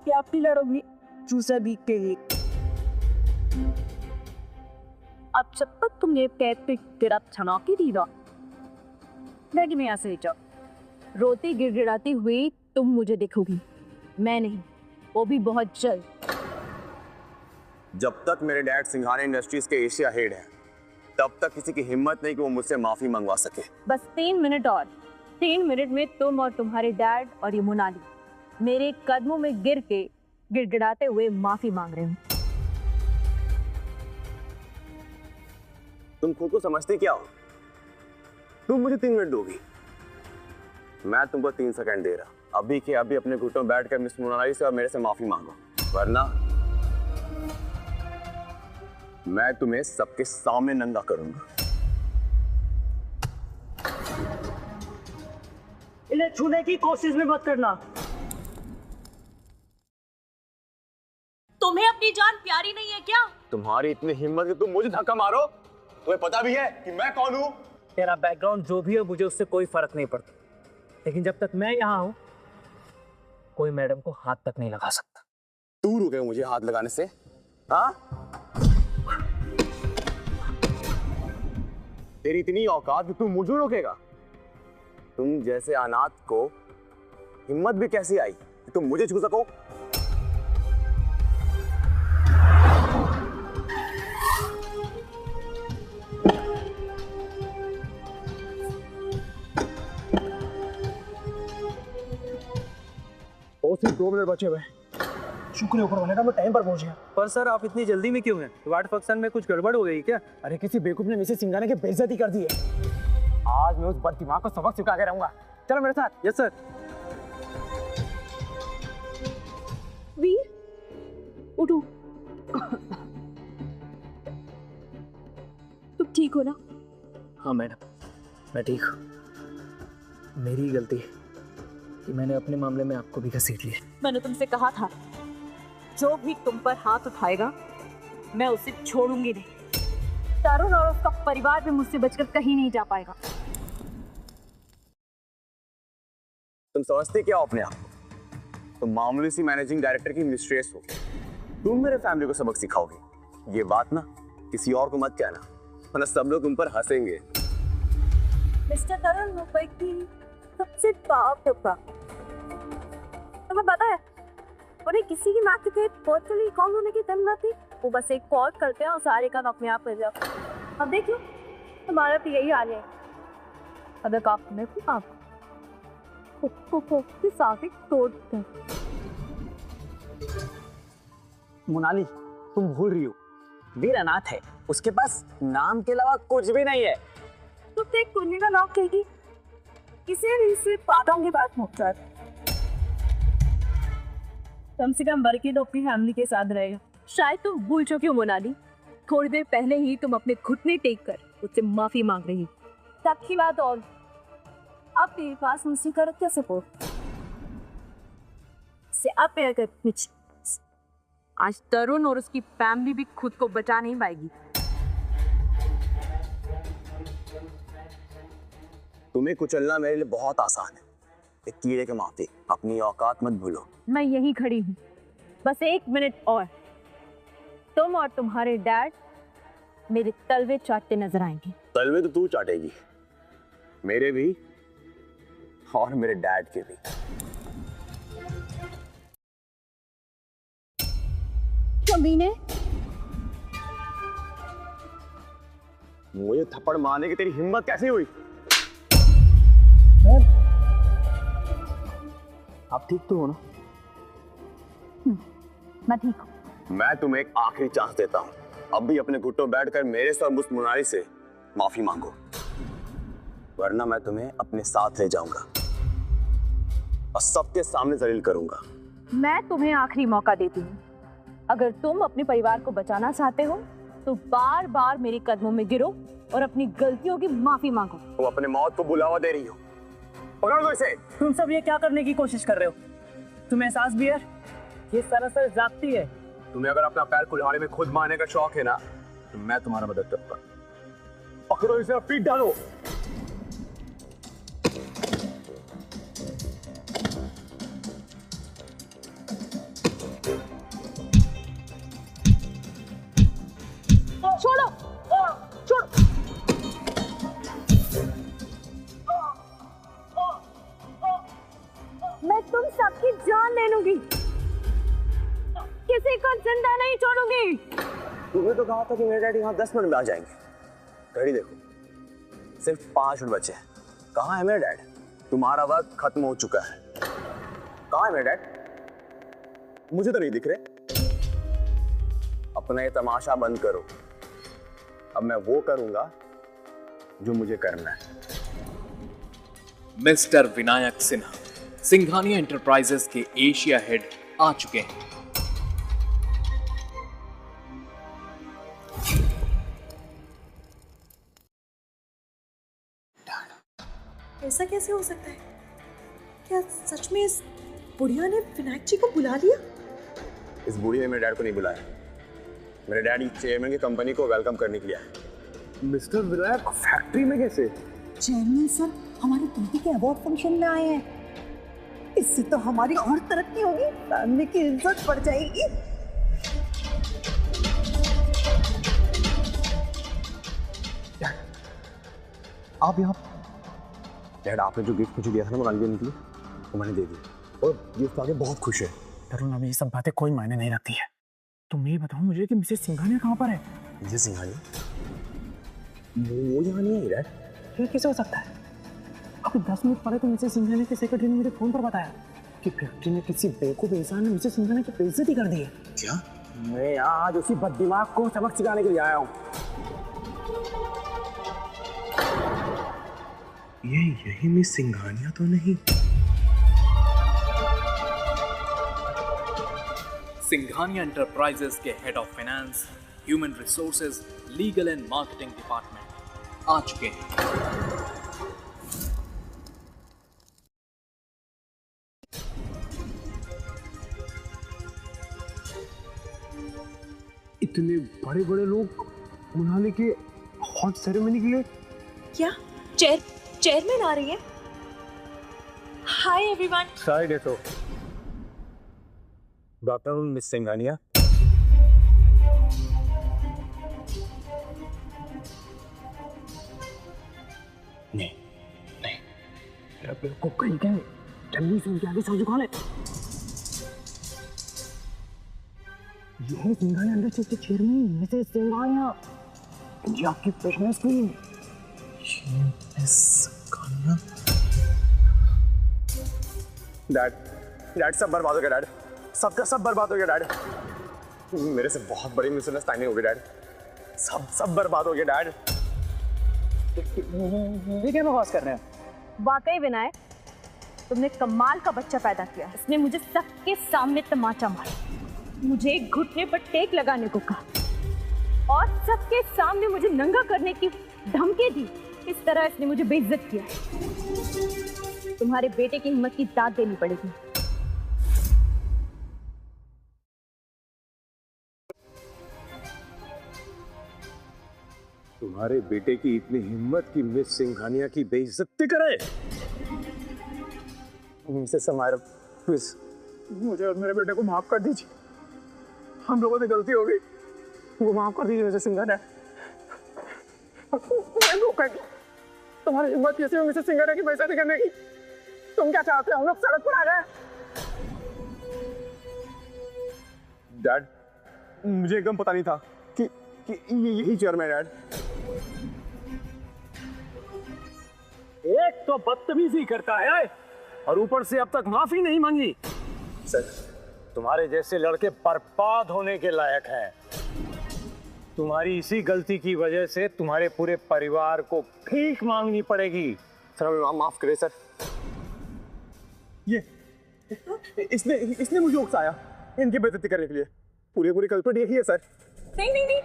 कि आप भी लड़ोगी चूसा बीक के लिए। अब जब तक तुमने पैर पे तेरा छनौती दी ना, लेकिन मैं यहाँ से जाओ, रोती गिड़गिड़ाती हुई तुम मुझे देखोगी, मैं नहीं, वो भी बहुत जल्द। जब तक मेरे डैड सिंघानिया इंडस्ट्रीज के एशिया हेड हैं, तब तक किसी की हिम्मत नहीं कि वो मुझसे माफी मंगवा सके। बस 3 मिनट और, 3 मिनट में तुम और तुम्हारे डैड और ये मोनाली मेरे कदमों में गिर के गिड़गिड़ाते हुए माफी मांग रहे हो। तुम खुद को समझते क्या हो? तुम मुझे 3 मिनट दोगी, मैं तुमको 3 सेकंड दे रहा। अभी के अभी अपने घुटनों बैठकर मिस मोनाली से और मेरे से माफी मांगो, वरना मैं तुम्हें सबके सामने नंगा करूंगा। इन्हें छूने की कोशिश भी मत करना। तुम्हें अपनी जान प्यारी नहीं है क्या? तुम्हारी इतनी हिम्मत कि तुम मुझे धक्का मारो? तुम्हें पता भी है कि मैं कौन हूँ? तेरा बैकग्राउंड जो भी है मुझे उससे कोई फर्क नहीं पड़ता, लेकिन जब तक मैं यहाँ हूँ कोई मैडम को हाथ तक नहीं लगा सकता। तू रुके मुझे हाथ लगाने से? हाँ, तेरी इतनी औकात कि तू मुझे रोकेगा? तुम जैसे अनाथ को हिम्मत भी कैसी आई कि तुम मुझे छू सको? सिर्फ 2 मिनट बचे हुए। शुक्र है ऊपर होने का मैं टाइम पर पहुंच गया। पर सर आप इतनी जल्दी में क्यों हैं? वार्ड फंक्शन में कुछ गड़बड़ हो गई क्या? अरे किसी बेवकूफ ने मिसेस सिंघानिया की बेइज्जती कर दी है। आज मैं उस बददिमाग को सबक सिखा के रहूंगा। चलो मेरे साथ। Yes sir. वीर, उठो। तुम ठीक हो ना? हाँ मैडम, मैं ठीक हूँ। मेरी गलती है कि मैंने अपने मामले में आपको भी घसीट लिया। मैंने तुमसे कहा था, जो भी तुम पर हाथ उठाएगा मैं उसे छोड़ूंगी नहीं। तरुण और उसका परिवार भी मुझसे बचकर कहीं नहीं जा पाएगा। तुम समझते क्या हो अपने आप को? तुम मामूली सी मैनेजिंग डायरेक्टर की मिस्ट्रेस हो। तुम मेरे फैमिली को सबक सिखाओगे। ये बात ना किसी और को मत कहना, वरना सब लोग तुम पर हंसेंगे। मिस्टर तरुण मुंबई की सबसे टॉप टप्पा। तुम्हें पता है उन्हें किसी की बात के पर्सनली कॉल होने की जरूरत थी। वो बस एक कॉल करते हैं और सारे काम अपने आप कर जाओ। अब देख लो तुम्हारा तो यही हाल है। अगर आप में आप साथ तोड़ मोनाली, तुम भूल रही हो, वीर अनाथ है, उसके पास नाम के अलावा कुछ भी नहीं है। तो देख कुंडी का नाम कहेगी, किसी भी से बातों की बात होता है। कम से कम बरकी तो अपनी फैमिली के साथ रहेगा। शायद तुम भूल चुकी हो मोनाली, थोड़ी देर पहले ही तुम अपने घुटने टेक कर उससे माफी मांग रही। तब की बात और अब तेरे पास मुझसे कर क्या सपोर्ट से अब पे कर कुछ। आज तरुण और उसकी फैमिली भी खुद को बचा नहीं पाएगी। तुम्हें कुचलना मेरे लिए बहुत आसान है। एक कीड़े के माफी, अपनी औकात मत भूलो। मैं यहीं खड़ी हूँ, बस 1 मिनट और तुम और तुम्हारे डैड मेरे तलवे चाटते नजर आएंगे। तलवे तो तू चाटेगी, मेरे भी और मेरे डैड के भी। कमीने, मुझे थप्पड़ मारने की तेरी हिम्मत कैसे हुई? आप ठीक तो हो ना? मैं ठीक हूँ। मैं तुम्हें एक आखिरी चांस देता हूँ, अब भी अपने घुटनों बैठकर मेरे से और मुझ मोनाली से माफी मांगो, वरना मैं तुम्हें अपने साथ ले जाऊंगा और सबके सामने जलील करूंगा। मैं तुम्हें आखिरी मौका देती हूँ, अगर तुम अपने परिवार को बचाना चाहते हो तो बार बार मेरे कदमों में गिरो और अपनी गलतियों की माफी मांगो। तुम अपने मौत को बुलावा दे रही हो। पकड़ लो इसे। तुम सब ये क्या करने की कोशिश कर रहे हो? तुम्हें एहसास भी है ये सरासर जाती है। तुम्हें अगर अपना पैर कुल्हाड़े में खुद मारने का शौक है ना, तो मैं तुम्हारा मदद करूंगा। पकड़ो इसे और पीट डालो। छोड़ो, छोड़ो। मैं तुम सबकी जान ले लूंगी, किसी को जिंदा नहीं छोड़ूंगी। तुम्हें तो कहा था कि मेरे डैडी यहाँ 10 मिनट में आ जाएंगे। घड़ी देखो, सिर्फ 5 मिनट बचे हैं। कहाँ है मेरा डैड? तुम्हारा वक्त खत्म हो चुका है। कहाँ है मेरा डैड? मुझे तो नहीं दिख रहे। अपना ये तमाशा बंद करो, अब मैं वो करूंगा जो मुझे करना है। मिस्टर विनायक सिन्हा सिंघानिया एंटरप्राइजेस के एशिया हेड आ चुके हैं। ऐसा कैसे हो सकता है? क्या सच में इस बुढ़िया ने विनायक जी को बुला लिया? इस बुढ़िया ने मेरे डैड को नहीं बुलाया। मेरे डैडी चेयरमैन की कंपनी को वेलकम करने के लिए आए। मिस्टर विनायक फैक्ट्री में कैसे? चेयरमैन सर हमारी बेटी के अवार्ड फंक्शन में आए हैं। इससे तो हमारी और तरक्की होगी, फैमिली की इज्जत बढ़ जाएगी। आप यहाँ? डैड, आपने जो गिफ्ट मुझे दिया था ना मोनाली देने के लिए, वो मैंने दे दिया और गिफ्ट आके बहुत खुश है। तरुण, अभी ये सब बातें कोई मायने नहीं रखती है। तुम ये बताओ मुझे कि मिसेस सिंघानिया कहाँ पर है? मिसेस सिंघानिया? वो यहाँ नहीं है डैड। ये कैसे हो सकता है? अभी 10 मिनट पहले तो मिसेस सिंघानिया के सेक्रेटरी ने मुझे फोन पर बताया कि फैक्ट्री में किसी बेवकूफ इंसान ने मिसेस सिंघानिया की बेइज्जती कर दी है। क्या? मैं यहाँ आज उसी बददिमाग को सबक सिखाने के लिए आया हूँ। ये यही मिस सिंघानिया तो नहीं? सिंघानिया एंटरप्राइजेस के head of finance, human resources, legal and marketing department आ चुके हैं। इतने बड़े बड़े लोग मोनाली के हॉट सेरेमनी के लिए? क्या चेयरमैन आ रही है? Hi everyone. सारे कैसे? Doctor miss Singhania. नहीं नहीं, तेरा बेवकूफ कहीं क्या है? जल्दी से उनके आगे सर झुका ले। यह सिंघानिया इंडस्ट्रीज के चेयरमैन मिसेस सिंघानिया, इंडिया की बिजनेस क्वीन। डैड, सब बर्बाद हो गया डैड। सबका सब बर्बाद हो गया डैड। मेरे से बहुत बड़ी मिसअंडरस्टैंडिंग हो गई डैड। सब बर्बाद हो गया डैड। ये क्या बकवास कर रहे हैं? वाकई विनायक, तुमने कमाल का बच्चा पैदा किया। इसने मुझे सबके सामने तमाचा मारा, मुझे घुटने पर टेक लगाने को कहा और सबके सामने मुझे नंगा करने की धमकी दी। इस तरह इसने मुझे बेइज्जत किया। तुम्हारे बेटे की हिम्मत की दाद देनी पड़ेगी। तुम्हारे बेटे की इतनी हिम्मत कि मिस सिंघानिया की बेइज्जती करे? मिसेस समायरा, प्लीज मुझे और मेरे बेटे को माफ कर दीजिए। हम लोगों से गलती हो गई, वो माफ कर दीजिए मिसेस सिंघानिया। तुम्हारी हिम्मत कैसे हो मिसेस सिंघानिया की बेइज्जती करने की? तुम क्या चाहते हो हम लोग सड़क पर आ जाए? डैड, मुझे एकदम पता नहीं था कि यही चेयरमैन डैड। एक तो बदतमीजी करता है और ऊपर से अब तक माफी नहीं मांगी। सर, तुम्हारे जैसे लड़के बर्बाद होने के लायक हैं। तुम्हारी इसी गलती की वजह से तुम्हारे पूरे परिवार को भीख मांगनी पड़ेगी। सर, हमें माफ करें सर। ये इसने मुझे उकसाया इनकी बेइज्जती करने के लिए। पूरी कल्प्रिट यही है सर। नहीं,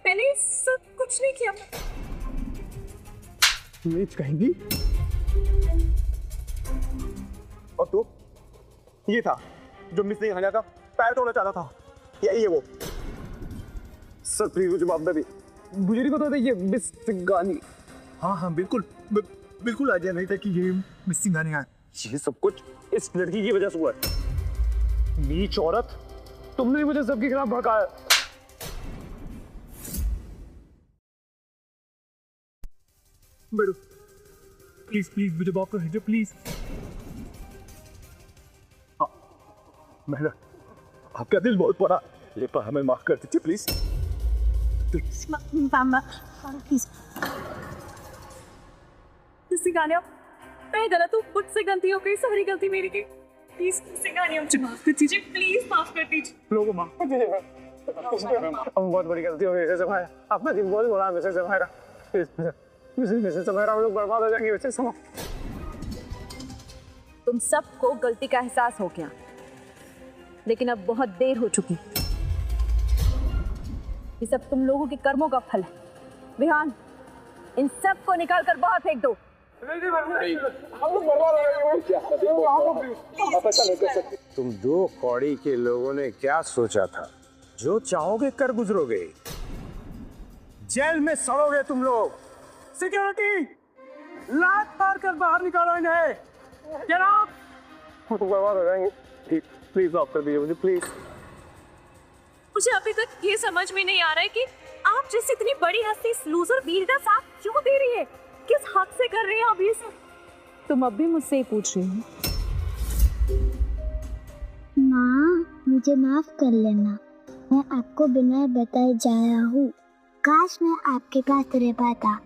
मैंने सब कुछ नहीं किया। नीच कहेंगी। और तो ये था जो मिस सिंघानिया का पैर तोड़ना चाहता था। यही है वो। सर प्लीज मुझे माफ कर दीजिए। मुझे नहीं पता था ये मिस सिंघानिया। हाँ बिल्कुल आइडिया नहीं था कि ये मिस सिंघानिया है। ये सब कुछ इस लड़की की वजह से हुआ है। नीच औरत, तुमने मुझे सबके खिलाफ भड़काया। मैडम प्लीज मुझे माफ कर दीजिए प्लीज। मैडम, आपका दिल बहुत बड़ा, लेकिन हमें माफ कर दीजिए प्लीज। सिंघानिया, मैं गलत हूँ, मुझसे गलती हो गई, सारी गलती मेरी की। प्लीज सिंघानिया मुझे माफ कर दीजिए, प्लीज माफ कर दीजिए। लोगों माफ कर दीजिए। बहुत बड़ी गलती हो गई मिसेस समायरा। आपका दिल बहुत बड़ा है मिसेस समायरा। मिसेस समायरा, हम लोग बर्बाद हो जाएंगे मिसेस समायरा। तुम सबको गलती का एहसास हो गया, लेकिन अब बहुत देर हो चुकी। ये सब तुम लोगों के कर्मों का फल है। विहान, इन सब को निकाल कर बाहर फेंक दो। तुम दो कौड़ी के लोगों ने क्या सोचा था? जो चाहोगे कर गुजरोगे, जेल में सड़ोगे तुम लोग। सिक्योरिटी, लात मार कर बाहर निकालो इन्हें। जनाब, हम तो बर्बाद हो जाएंगे। प्लीज माफ कर दीजिए मुझे प्लीज। मुझे अभी तक ये समझ में नहीं आ रहा है कि आप जैसी इतनी बड़ी हस्ती इस लूजर वीर का साथ क्यों दे रही है? किस हक से कर रही है आप ये सब? तुम अब भी मुझसे ही पूछ रही हो? माँ, मुझे माफ कर लेना। मैं आपको बिना बताए जाया हूँ। काश मैं आपके पास रह पाता।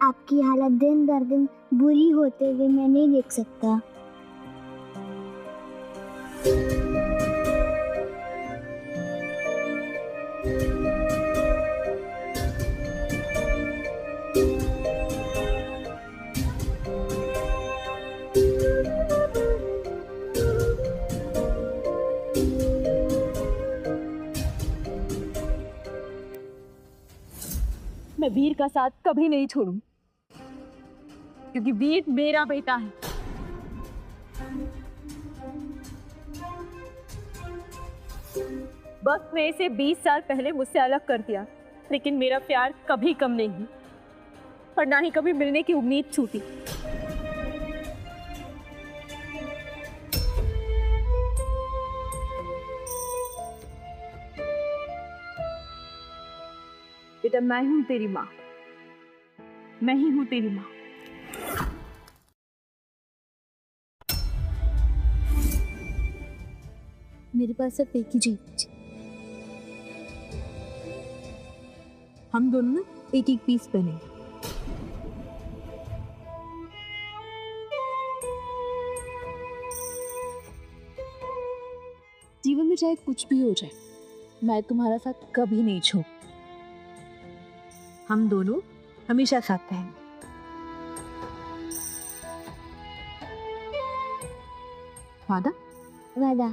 आपकी हालत दिन दर दिन बुरी होते हुए मैं नहीं देख सकता। मैं वीर का साथ कभी नहीं छोड़ूं, क्योंकि वीर मेरा बेटा है। वक्त ने इसे 20 साल पहले मुझसे अलग कर दिया, लेकिन मेरा प्यार कभी कम नहीं हुआ और ना ही कभी मिलने की उम्मीद छूटी। बेटा, मैं हूं तेरी माँ, मैं ही हूं तेरी माँ। मेरे पास सिर्फ एक ही चीज। हम दोनों ना एक एक पीस पहने। जीवन में चाहे कुछ भी हो जाए, मैं तुम्हारा साथ कभी नहीं छोड़। हम दोनों हमेशा साथ रहेंगे। वादा? वादा।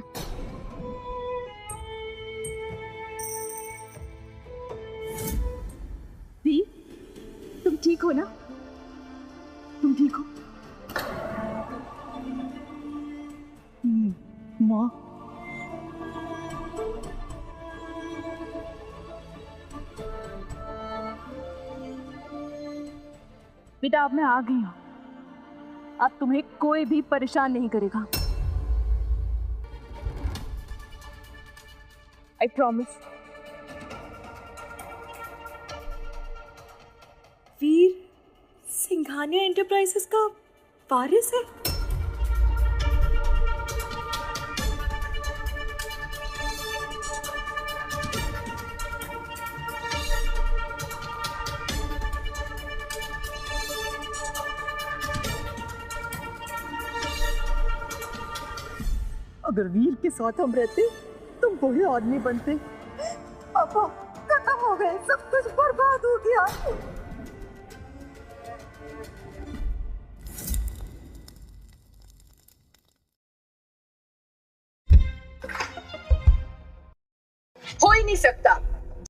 वी, तुम ठीक हो ना? तुम ठीक हो? माँ, बेटा अब मैं आ गई हूँ। अब तुम्हें कोई भी परेशान नहीं करेगा। I promise. Veer Singhania enterprises का वारिस है? अगर वीर के साथ हम रहते तुम बड़े आदमी बनते। पापा खत्म हो गए, सब कुछ बर्बाद हो गया। हो ही नहीं सकता।